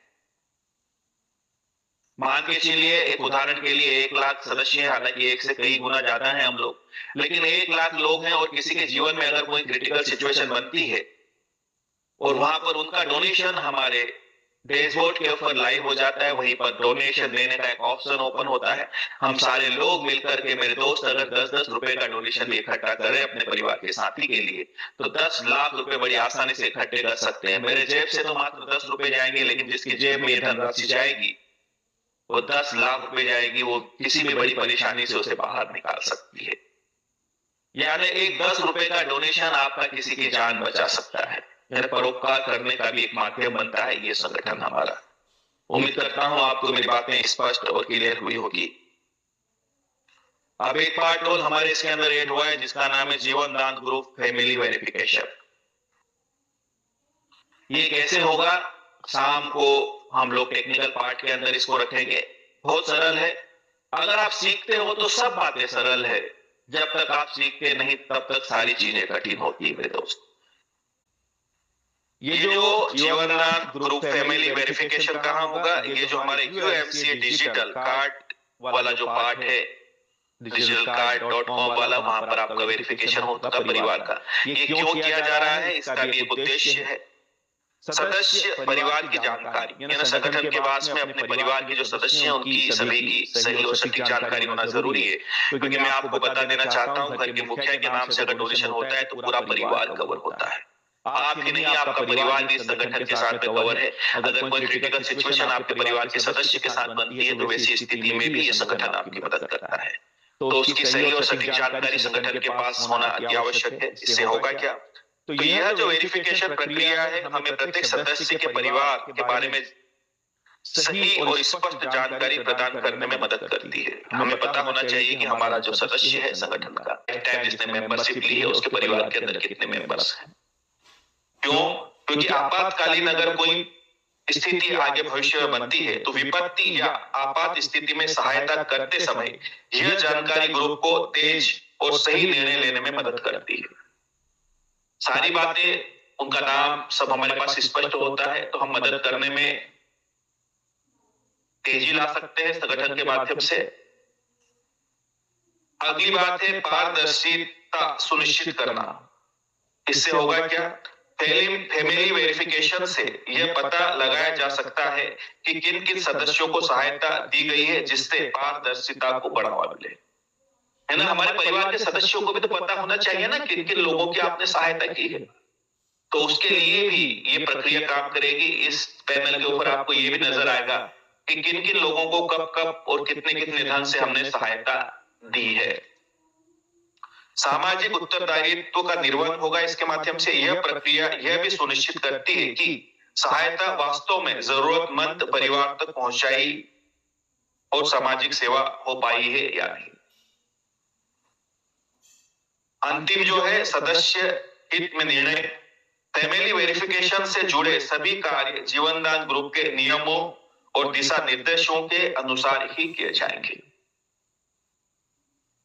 मान के चलिए एक उदाहरण के लिए 1 लाख सदस्य हैं, हालांकि 1 से कई गुना ज्यादा हैं हम लोग, लेकिन 1 लाख लोग हैं और किसी के जीवन में अगर कोई क्रिटिकल सिचुएशन बनती है और वहां पर उनका डोनेशन हमारे डैशबोर्ड के ऊपर लाइव हो जाता है, वहीं पर डोनेशन देने का एक ऑप्शन ओपन होता है। हम सारे लोग मिलकर के, मेरे दोस्त अगर 10-10 रुपए का डोनेशन भी इकट्ठा करें अपने परिवार के साथी के लिए, तो 10 लाख रुपए बड़ी आसानी से इकट्ठे कर सकते हैं। मेरे जेब से तो मात्र 10 रुपए जाएंगे, लेकिन जिसकी जेब में ये धनराशि जाएगी वो 10 लाख रुपए जाएगी, वो किसी भी बड़ी परेशानी से उसे बाहर निकाल सकती है। यानी एक 10 रुपए का डोनेशन आपका किसी की जान बचा सकता है। परोपकार करने का भी एक माध्यम बनता है ये संगठन हमारा। उम्मीद करता हूं आपको मेरी बातें स्पष्ट और क्लियर हुई होगी। अब एक पार्ट और हमारे इसके अंदर ऐड हुआ है जिसका नाम है जीवन दान ग्रुप फैमिली वेरिफिकेशन। ये कैसे होगा? शाम को हम लोग टेक्निकल पार्ट के अंदर इसको रखेंगे। बहुत सरल है, अगर आप सीखते हो तो सब बातें सरल है, जब तक आप सीखते नहीं तब तक सारी चीजें कठिन होती है मेरे दोस्त। ये जो जीवनदान ग्रुप फैमिली वेरिफिकेशन कहां होगा? ये जो हमारे यूएमसीए डिजिटल कार्ड वाला जो पार्ट है, digitalcard.com वाला, वहां पर आपका वेरिफिकेशन होगा परिवार का। ये क्यों किया जा रहा है? इसका भी एक उद्देश्य है। सदस्य परिवार की जानकारी, यानी संगठन के पास में अपने परिवार के जो सदस्य हैं उनकी सभी की सही और सटीक जानकारी होना जरूरी है। क्योंकि मैं आपको बता देना चाहता हूं, घर के मुखिया के नाम से अगर डोनेशन होता है तो पूरा परिवार कवर होता है। आपकी नहीं, आपका परिवार भी इस संगठन के साथ में कवर है। अगर कोई क्रिटिकल सिचुएशन आपके परिवार के सदस्य के साथ बनती है तो वैसी स्थिति में भी ये संगठन आपकी मदद करता है। तो उसकी सही और सटीक जानकारी संगठन के पास होना अति आवश्यक है। इससे होगा क्या? तो यह जो वेरिफिकेशन प्रक्रिया है हमें प्रत्येक सदस्य के परिवार के बारे में सही और स्पष्ट जानकारी प्रदान करने में मदद करती है। हमें पता होना चाहिए कि हमारा जो सदस्य है संगठन का, टाइम जिसने मेंबरशिप ली है उसके परिवार के अंदर कितने मेंबर्स हैं। क्यों? क्योंकि आपातकालीन अगर कोई स्थिति आगे भविष्य में बनती है तो विपत्ति या आपात स्थिति में सहायता करते समय यह जानकारी ग्रुप को तेज और सही निर्णय लेने में मदद करती है। सारी बातें, उनका नाम सब हमारे पास स्पष्ट होता है तो हम मदद करने में तेजी ला सकते हैं संगठन के माध्यम से। अगली बात है पारदर्शिता सुनिश्चित करना। इससे होगा क्या? फैमिली वेरिफिकेशन से यह पता लगाया जा सकता है कि किन किन सदस्यों को सहायता दी गई है जिससे पारदर्शिता को बढ़ावा मिले। है ना, हमारे परिवार के सदस्यों को भी तो पता होना चाहिए ना किन किन लोगों की आपने सहायता की है। तो उसके लिए भी ये प्रक्रिया काम करेगी। इस पैनल के ऊपर आपको ये भी नजर आएगा कि किन किन लोगों को कब कब और कितने कितने धन से हमने सहायता दी है। सामाजिक उत्तरदायित्व का निर्वहन होगा इसके माध्यम से। यह प्रक्रिया यह भी सुनिश्चित करती है कि सहायता वास्तव में जरूरतमंद परिवार तक पहुंचाई और सामाजिक सेवा हो पाई है या नहीं। अंतिम जो है सदस्य हित में निर्णय। फैमिली वेरिफिकेशन से जुड़े सभी कार्य जीवनदान ग्रुप के नियमों और दिशा निर्देशों के अनुसार ही किए जाएंगे।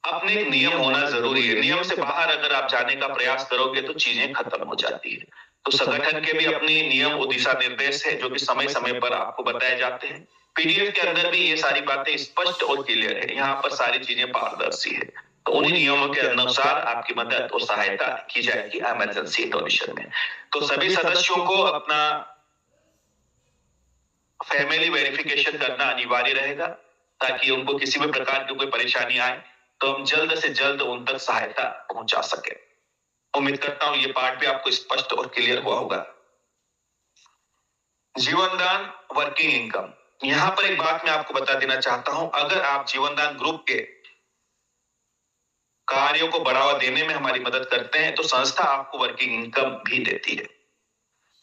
अपने एक नियम होना जरूरी है। नियम से बाहर अगर आप जाने का प्रयास करोगे तो चीजें खत्म हो जाती है। तो संगठन के भी अपने नियम और दिशा निर्देश है जो कि समय समय पर आपको बताए जाते हैं। पीडीएफ के अंदर भी ये सारी बातें स्पष्ट और क्लियर है। यहाँ पर सारी चीजें पारदर्शी है। तो उन्हीं नियमों के अनुसार आपकी मदद और सहायता की जाएगी इमरजेंसी डोनेशन में। तो सभी सदस्यों को अपना फैमिली वेरिफिकेशन करना अनिवार्य रहेगा ताकि उनको किसी भी प्रकार की कोई परेशानी आए तो हम जल्द से जल्द उन तक सहायता पहुंचा सके। उम्मीद करता हूं ये पार्ट भी आपको स्पष्ट और क्लियर हुआ होगा। जीवनदान वर्किंग इनकम। यहां पर एक बात मैं आपको बता देना चाहता हूं, अगर आप जीवनदान ग्रुप के कार्यों को बढ़ावा देने में हमारी मदद करते हैं तो संस्था आपको वर्किंग इनकम भी देती है।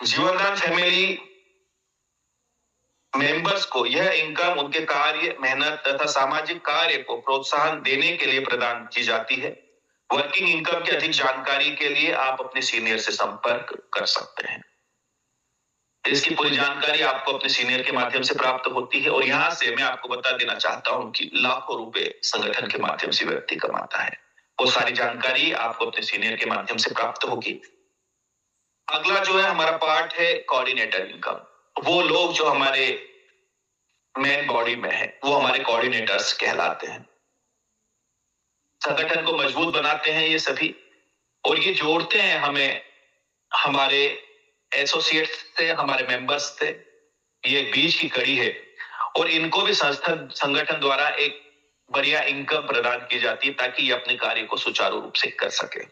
जीवनदान फैमिली मेंबर्स को यह इनकम उनके कार्य, मेहनत तथा सामाजिक कार्य को प्रोत्साहन देने के लिए प्रदान की जाती है। वर्किंग इनकम की अधिक जानकारी के लिए आप अपने सीनियर से संपर्क कर सकते हैं। इसकी पूरी जानकारी आपको अपने सीनियर के माध्यम से प्राप्त होती है और यहाँ से मैं आपको बता देना चाहता हूँ कि लाखों रुपए संगठन के माध्यम से व्यक्ति कमाता है। वो सारी जानकारी आपको अपने सीनियर के माध्यम से प्राप्त होगी। अगला जो है हमारा पार्ट है कोऑर्डिनेटर इनकम। वो लोग जो हमारे मेन बॉडी में है वो हमारे कोऑर्डिनेटर्स कहलाते हैं। संगठन को मजबूत बनाते हैं ये सभी और ये जोड़ते हैं हमें हमारे एसोसिएट्स से, हमारे मेंबर्स से। ये एक बीच की कड़ी है और इनको भी संगठन द्वारा एक बढ़िया इनकम प्रदान की जाती है ताकि ये अपने कार्य को सुचारू रूप से कर सके।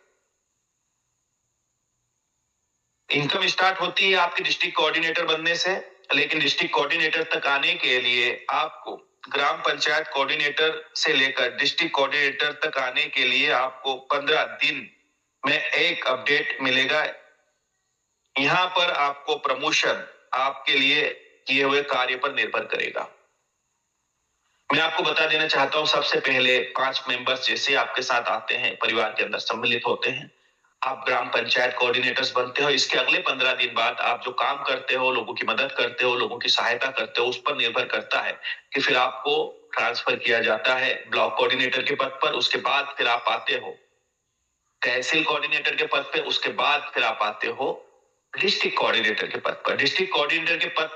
इनकम स्टार्ट होती है आपके डिस्ट्रिक्ट कोऑर्डिनेटर बनने से, लेकिन डिस्ट्रिक्ट कोऑर्डिनेटर तक आने के लिए आपको ग्राम पंचायत कोऑर्डिनेटर से लेकर डिस्ट्रिक्ट कोऑर्डिनेटर तक आने के लिए आपको 15 दिन में एक अपडेट मिलेगा। यहां पर आपको प्रमोशन आपके लिए किए हुए कार्य पर निर्भर करेगा। मैं आपको बता देना चाहता हूं, सबसे पहले 5 मेंबर्स जैसे आपके साथ आते हैं, परिवार के अंदर सम्मिलित होते हैं, आप ग्राम पंचायत कोऑर्डिनेटर्स बनते हो। इसके अगले 15 दिन बाद आप जो काम करते हो, लोगों की मदद करते हो, लोगों की सहायता करते हो, उस पर निर्भर करता है कि फिर आपको ट्रांसफर किया जाता है ब्लॉक कोऑर्डिनेटर के पद पर। उसके बाद फिर आप आते हो तहसील कोऑर्डिनेटर के पद पे। उसके बाद फिर आप आते हो डिस्ट्रिक्ट कोऑर्डिनेटर के पद पर। डिस्ट्रिक्ट कोऑर्डिनेटर के पद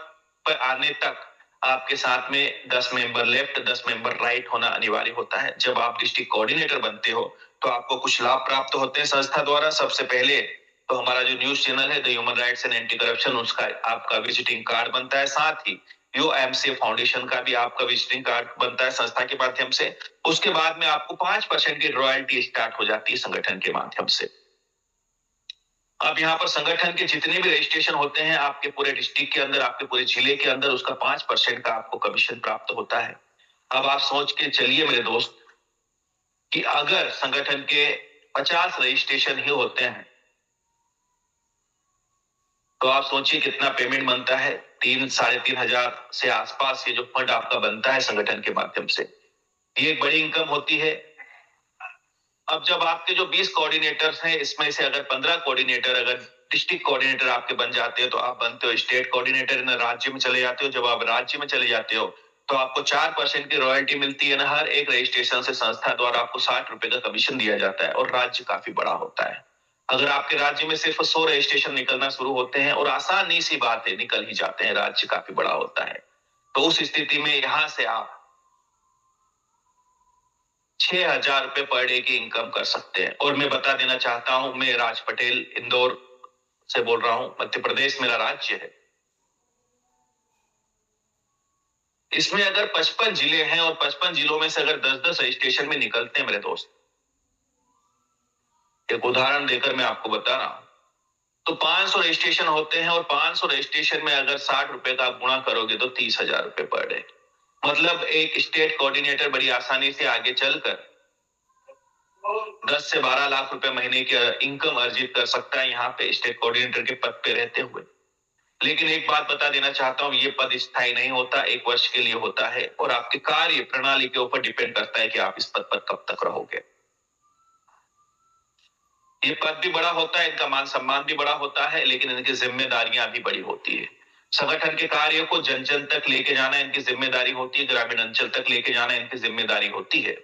पर आने तक आपके साथ में 10 मेंबर लेफ्ट 10 मेंबर राइट होना अनिवार्य होता है। जब आप डिस्ट्रिक्ट कोऑर्डिनेटर बनते हो तो आपको कुछ लाभ प्राप्त होते हैं संस्था द्वारा। सबसे पहले तो हमारा जो न्यूज चैनल है the human rights and anti corruption, उसका आपका विजिटिंग कार्ड बनता है। साथ ही यूएमसी फाउंडेशन का भी आपका विजिटिंग कार्ड बनता है संस्था के माध्यम से। उसके बाद में आपको 5% की रॉयल्टी स्टार्ट हो जाती है संगठन के माध्यम से। अब यहाँ पर संगठन के जितने भी रजिस्ट्रेशन होते हैं आपके पूरे डिस्ट्रिक्ट के अंदर, आपके पूरे जिले के अंदर, उसका 5% का आपको कमीशन प्राप्त होता है। अब आप सोच के चलिए मेरे दोस्त कि अगर संगठन के 50 रजिस्ट्रेशन ही होते हैं तो आप सोचिए कितना पेमेंट बनता है। 3-3.5 हजार से आसपास ये जो फंड आपका बनता है संगठन के माध्यम से, ये एक बड़ी इनकम होती है। अब जब आपके जो 20 कोऑर्डिनेटर्स हैं, इसमें से अगर 15 कोऑर्डिनेटर अगर डिस्ट्रिक्ट कोऑर्डिनेटर आपके बन जाते हो तो आप बनते हो स्टेट कोऑर्डिनेटर, राज्य में चले जाते हो। जब आप राज्य में चले जाते हो तो आपको 4% की रॉयल्टी मिलती है ना। हर एक रजिस्ट्रेशन से संस्था द्वारा आपको 60 रुपए का कमीशन दिया जाता है और राज्य काफी बड़ा होता है। अगर आपके राज्य में सिर्फ 100 रजिस्ट्रेशन निकलना शुरू होते हैं, और आसानी सी बात है निकल ही जाते हैं, राज्य काफी बड़ा होता है, तो उस स्थिति में यहां से आप 6,000 रुपए पर डे की इनकम कर सकते हैं। और मैं बता देना चाहता हूं, मैं राज पटेल इंदौर से बोल रहा हूं, मध्य प्रदेश मेरा राज्य है। इसमें अगर 55 जिले हैं और 55 जिलों में से अगर 10-10 रजिस्ट्रेशन में निकलते हैं मेरे दोस्त, एक उदाहरण देकर मैं आपको बता रहा हूं, तो 500 रजिस्ट्रेशन होते हैं और 500 रजिस्ट्रेशन में अगर 60 रुपए का गुणा करोगे तो 30,000 रुपए पर डे। मतलब एक स्टेट कोऑर्डिनेटर बड़ी आसानी से आगे चलकर 10 से 12 लाख रुपए महीने की इनकम अर्जित कर सकता है यहाँ पे स्टेट कोऑर्डिनेटर के पद पे रहते हुए। लेकिन एक बात बता देना चाहता हूँ, ये पद स्थायी नहीं होता, 1 वर्ष के लिए होता है और आपके कार्य प्रणाली के ऊपर डिपेंड करता है कि आप इस पद पर कब तक रहोगे। ये पद भी बड़ा होता है, इनका मान सम्मान भी बड़ा होता है, लेकिन इनकी जिम्मेदारियां भी बड़ी होती है। संगठन के कार्य को जन जन तक लेके जाना इनकी जिम्मेदारी होती है, ग्रामीण अंचल तक लेके जाना इनकी जिम्मेदारी होती है।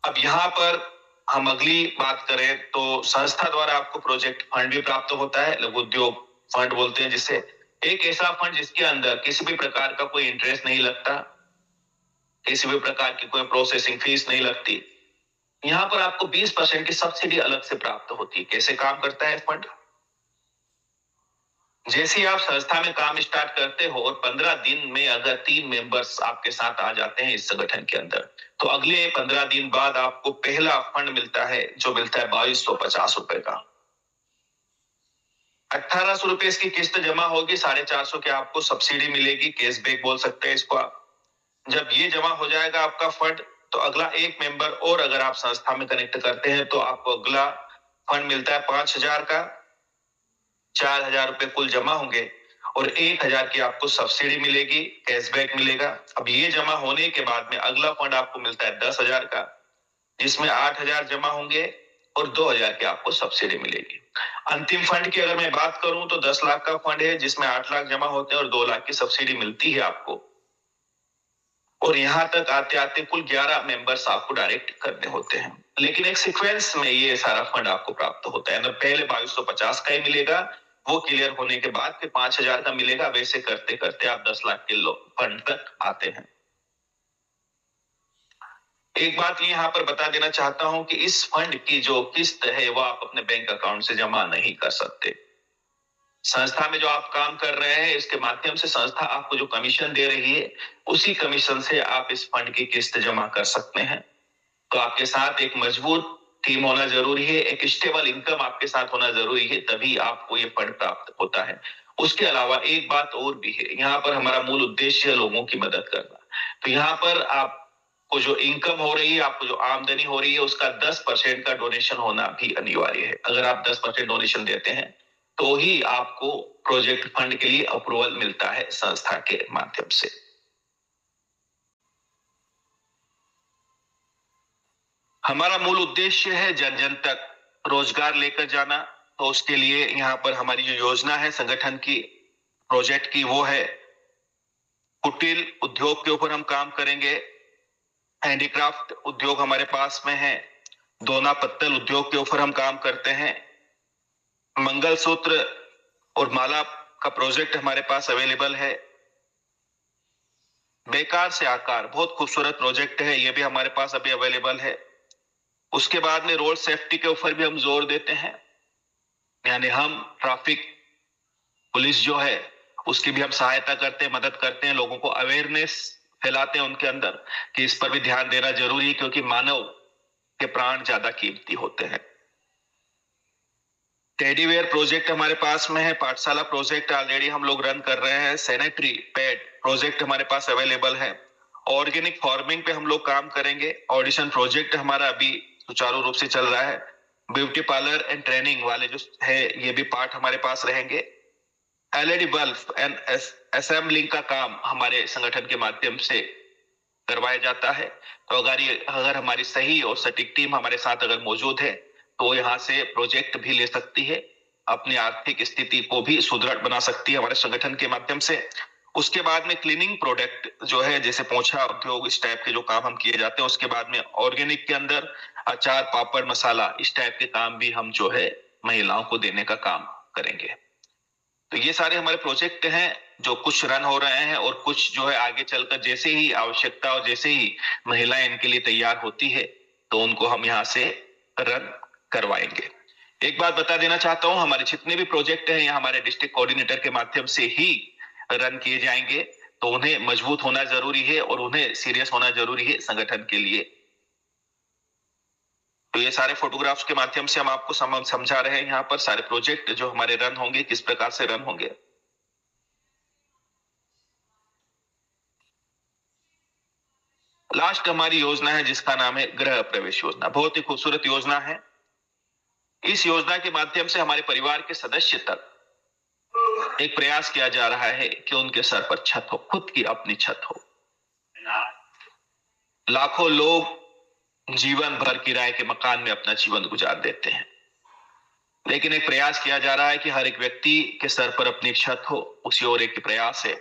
अब यहाँ पर हम अगली बात करें तो संस्था द्वारा आपको प्रोजेक्ट फंड भी प्राप्त होता है, लघु उद्योग फंड बोलते हैं जिसे। एक ऐसा फंड जिसके अंदर किसी भी प्रकार का कोई इंटरेस्ट नहीं लगता, किसी भी प्रकार की कोई प्रोसेसिंग फीस नहीं लगती। यहाँ पर आपको 20% की सब्सिडी अलग से प्राप्त होती है। कैसे काम करता है फंड? जैसे ही आप संस्था में काम स्टार्ट करते हो और 15 दिन में अगर 3 मेंबर्स आपके साथ आ जाते हैं इस संगठन के अंदर, तो अगले 15 दिन बाद आपको पहला फंड मिलता है, जो मिलता है 2250 रुपए का। 1800 रुपए इसकी किस्त जमा होगी, 450 की आपको सब्सिडी मिलेगी, कैशबैक बोल सकते हैं इसको आप। जब ये जमा हो जाएगा आपका फंड, तो अगला एक मेंबर और अगर आप संस्था में कनेक्ट करते हैं तो आपको अगला फंड मिलता है 5,000 का। 4,000 रुपए कुल जमा होंगे और 1,000 की आपको सब्सिडी मिलेगी, कैशबैक मिलेगा। अब ये जमा होने के बाद में अगला फंड आपको मिलता है 10,000 का, जिसमें 8,000 जमा होंगे और 2,000 की आपको सब्सिडी मिलेगी। अंतिम फंड की अगर मैं बात करूं तो 10 लाख का फंड है, जिसमें 8 लाख जमा होते हैं और 2 लाख की सब्सिडी मिलती है आपको। और यहां तक आते आते कुल 11 मेंबर्स आपको डायरेक्ट करने होते हैं, लेकिन एक सीक्वेंस में ये सारा फंड आपको प्राप्त होता है ना। पहले 2250 का ही मिलेगा, वो क्लियर होने के बाद फिर 5,000 का मिलेगा। वैसे करते करते आप 10 लाख के फंड तक आते हैं। एक बात ये यहाँ पर बता देना चाहता हूं कि इस फंड की जो किस्त है वो आप अपने बैंक अकाउंट से जमा नहीं कर सकते। संस्था में जो आप काम कर रहे हैं, इसके माध्यम से संस्था आपको जो कमीशन दे रही है, उसी कमीशन से आप इस फंड की किस्त जमा कर सकते हैं। तो आपके साथ एक मजबूत टीम होना जरूरी है, एक स्टेबल इनकम आपके साथ होना जरूरी है, तभी आपको ये फंड प्राप्त होता है। उसके अलावा एक बात और भी है, यहाँ पर हमारा मूल उद्देश्य है लोगों की मदद करना। तो यहाँ पर आपको जो इनकम हो रही है, आपको जो आमदनी हो रही है, उसका 10% का डोनेशन होना भी अनिवार्य है। अगर आप 10% डोनेशन देते हैं तो ही आपको प्रोजेक्ट फंड के लिए अप्रूवल मिलता है संस्था के माध्यम से। हमारा मूल उद्देश्य है जन जन तक रोजगार लेकर जाना। तो उसके लिए यहाँ पर हमारी जो योजना है संगठन की, प्रोजेक्ट की, वो है कुटीर उद्योग के ऊपर हम काम करेंगे। हैंडीक्राफ्ट उद्योग हमारे पास में है। दोना पत्तल उद्योग के ऊपर हम काम करते हैं। मंगलसूत्र और माला का प्रोजेक्ट हमारे पास अवेलेबल है। बेकार से आकार बहुत खूबसूरत प्रोजेक्ट है, ये भी हमारे पास अभी अवेलेबल है। उसके बाद में रोड सेफ्टी के ऊपर भी हम जोर देते हैं, यानी हम ट्रैफिक पुलिस जो है उसकी भी हम सहायता करते हैं, मदद करते हैं, लोगों को अवेयरनेस फैलाते हैं उनके अंदर कि इस पर भी ध्यान देना जरूरी है, क्योंकि मानव के प्राण ज्यादा कीमती होते हैं। टेडीवेयर प्रोजेक्ट हमारे पास में है। पाठशाला प्रोजेक्ट ऑलरेडी हम लोग रन कर रहे हैं। सैनिटरी पैड प्रोजेक्ट हमारे पास अवेलेबल है। ऑर्गेनिक फार्मिंग पे हम लोग काम करेंगे। ऑडिशन प्रोजेक्ट हमारा अभी सुचारू रूप से चल रहा है। ब्यूटी पार्लर एंड ट्रेनिंग वाले जो है ये भी पार्ट हमारे पास रहेंगे। एलईडी बल्ब एंड असेंबलिंग का काम हमारे संगठन के माध्यम से करवाया जाता है। तो अगर हमारी सही और सटीक टीम हमारे साथ अगर मौजूद है तो यहाँ से प्रोजेक्ट भी ले सकती है, अपनी आर्थिक स्थिति को भी सुदृढ़ बना सकती है हमारे संगठन के माध्यम से। उसके बाद में क्लीनिंग प्रोडक्ट जो है, जैसे पोछा उद्योग, इस टाइप के जो काम हम किए जाते हैं। उसके बाद में ऑर्गेनिक के अंदर अचार, पापड़, मसाला, इस टाइप के काम भी हम जो है महिलाओं को देने का काम करेंगे। तो ये सारे हमारे प्रोजेक्ट हैं जो कुछ रन हो रहे हैं, और कुछ जो है आगे चलकर जैसे ही आवश्यकता और जैसे ही महिलाएं इनके लिए तैयार होती है तो उनको हम यहाँ से रन करवाएंगे। एक बात बता देना चाहता हूं, हमारे जितने भी प्रोजेक्ट हैं, ये हमारे डिस्ट्रिक्ट कोऑर्डिनेटर के माध्यम से ही रन किए जाएंगे। तो उन्हें मजबूत होना जरूरी है और उन्हें सीरियस होना जरूरी है संगठन के लिए। तो ये सारे फोटोग्राफ्स के माध्यम से हम आपको समझा रहे हैं यहाँ पर सारे प्रोजेक्ट जो हमारे रन होंगे किस प्रकार से रन होंगे। लास्ट हमारी योजना है जिसका नाम है गृह प्रवेश योजना। बहुत ही खूबसूरत योजना है। इस योजना के माध्यम से हमारे परिवार के सदस्य तक एक प्रयास किया जा रहा है कि उनके सर पर छत हो, खुद की अपनी छत हो। लाखों लोग जीवन भर किराए के मकान में अपना जीवन गुजार देते हैं, लेकिन एक प्रयास किया जा रहा है कि हर एक व्यक्ति के सर पर अपनी छत हो, उसी ओर एक प्रयास है।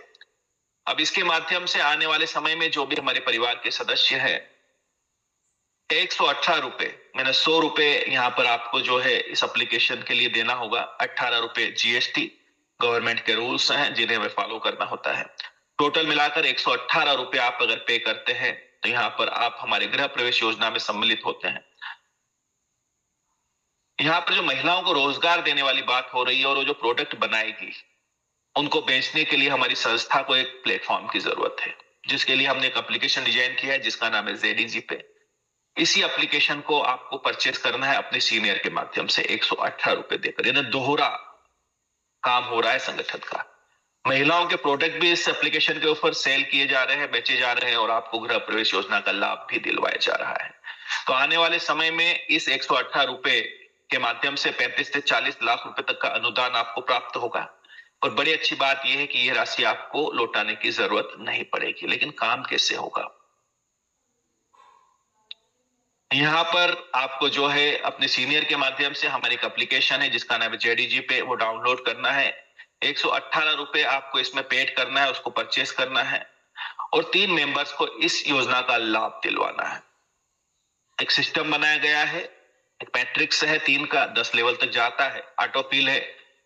अब इसके माध्यम से आने वाले समय में जो भी हमारे परिवार के सदस्य हैं, 118 रुपए, मैंने 100 रुपए यहाँ पर आपको जो है इस एप्लीकेशन के लिए देना होगा। 18 रुपए जीएसटी गवर्नमेंट के रूल्स हैं जिन्हें हमें फॉलो करना होता है। टोटल मिलाकर 118 रुपए आप अगर पे करते हैं तो यहाँ पर आप हमारे गृह प्रवेश योजना में सम्मिलित होते हैं। यहाँ पर जो महिलाओं को रोजगार देने वाली बात हो रही है, और वो जो प्रोडक्ट बनाएगी उनको बेचने के लिए हमारी संस्था को एक प्लेटफॉर्म की जरूरत है, जिसके लिए हमने एक एप्लीकेशन डिजाइन किया है जिसका नाम है ZEG पे। इसी एप्लीकेशन को आपको परचेज करना है अपने सीनियर के माध्यम से 118 रुपए देकर। यानी दोहरा काम हो रहा है संगठन का। महिलाओं के प्रोडक्ट भी इस एप्लीकेशन के ऊपर सेल किए जा रहे हैं, बेचे जा रहे हैं, और आपको गृह प्रवेश योजना का लाभ भी दिलवाया जा रहा है। तो आने वाले समय में इस 118 रुपए के माध्यम से 35 से 40 लाख रुपए तक का अनुदान आपको प्राप्त होगा। और बड़ी अच्छी बात यह है कि यह राशि आपको लौटाने की जरूरत नहीं पड़ेगी। लेकिन काम कैसे होगा? यहां पर आपको जो है अपने सीनियर के माध्यम से हमारी एक एप्लीकेशन है जिसका नाम है जेडीजी पे, वो डाउनलोड करना है। 118 रुपए आपको इसमें पेड करना है, उसको परचेस करना है और 3 मेंबर्स को इस योजना का लाभ दिलवाना है। एक सिस्टम बनाया गया है, एक मैट्रिक्स है 3 का, 10 लेवल तक जाता है, ऑटोफिल है।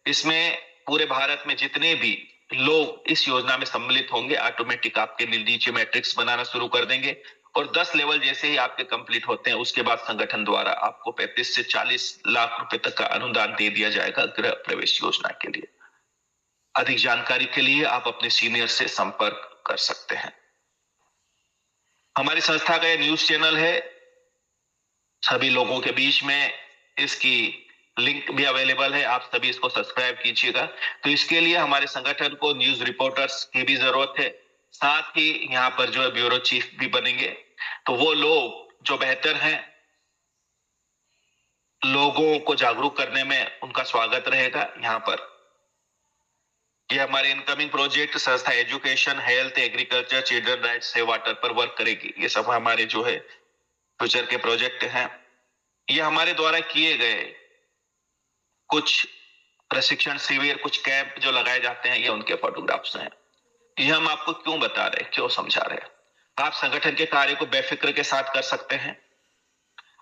इसमें पूरे भारत में जितने भी लोग इस योजना में सम्मिलित होंगे ऑटोमेटिक आपके नीचे मैट्रिक्स बनाना शुरू कर देंगे और 10 लेवल जैसे ही आपके कंप्लीट होते हैं उसके बाद संगठन द्वारा आपको 35 से 40 लाख रुपए तक का अनुदान दे दिया जाएगा गृह प्रवेश योजना के लिए। अधिक जानकारी के लिए आप अपने सीनियर से संपर्क कर सकते हैं। हमारी संस्था का यह न्यूज चैनल है, सभी लोगों के बीच में इसकी लिंक भी अवेलेबल है, आप सभी इसको सब्सक्राइब कीजिएगा। तो इसके लिए हमारे संगठन को न्यूज रिपोर्टर्स की भी जरूरत है, साथ ही यहाँ पर जो है ब्यूरो चीफ भी बनेंगे। तो वो लोग जो बेहतर हैं, लोगों को जागरूक करने में उनका स्वागत रहेगा। यहाँ पर ये हमारे इनकमिंग प्रोजेक्ट संस्था education, health, agriculture, children rights, save water पर वर्क करेगी। ये सब हमारे जो है फ्यूचर के प्रोजेक्ट हैं। ये हमारे द्वारा किए गए कुछ प्रशिक्षण शिविर, कुछ कैंप जो लगाए जाते हैं, ये उनके फोटोग्राफ्स हैं। ये हम आपको क्यों बता रहे हैं, क्यों समझा रहे हैं? आप संगठन के कार्य को बेफिक्र के साथ कर सकते हैं।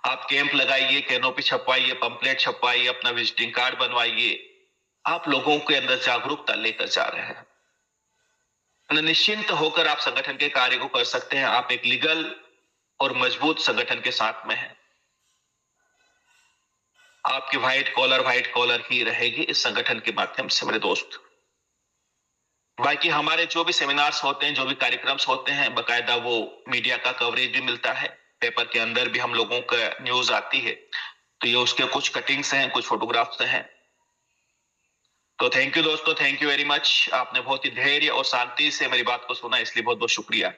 आप कैंप लगाइए, कैनोपी छपवाइए, पंपलेट छपवाइए, अपना विजिटिंग कार्ड बनवाइए। आप लोगों के अंदर जागरूकता लेकर जा रहे हैं। निश्चिंत होकर आप संगठन के कार्य को कर सकते हैं। आप एक लीगल और मजबूत संगठन के साथ में हैं। आपकी व्हाइट कॉलर ही रहेगी इस संगठन के माध्यम से मेरे दोस्त। बाकी हमारे जो भी सेमिनार्स होते हैं, जो भी कार्यक्रम्स होते हैं, बकायदा वो मीडिया का कवरेज भी मिलता है, पेपर के अंदर भी हम लोगों का न्यूज आती है। तो ये उसके कुछ कटिंग्स हैं, कुछ फोटोग्राफ्स हैं। तो थैंक यू दोस्तों, थैंक यू वेरी मच। आपने बहुत ही धैर्य और शांति से मेरी बात को सुना, इसलिए बहुत बहुत शुक्रिया।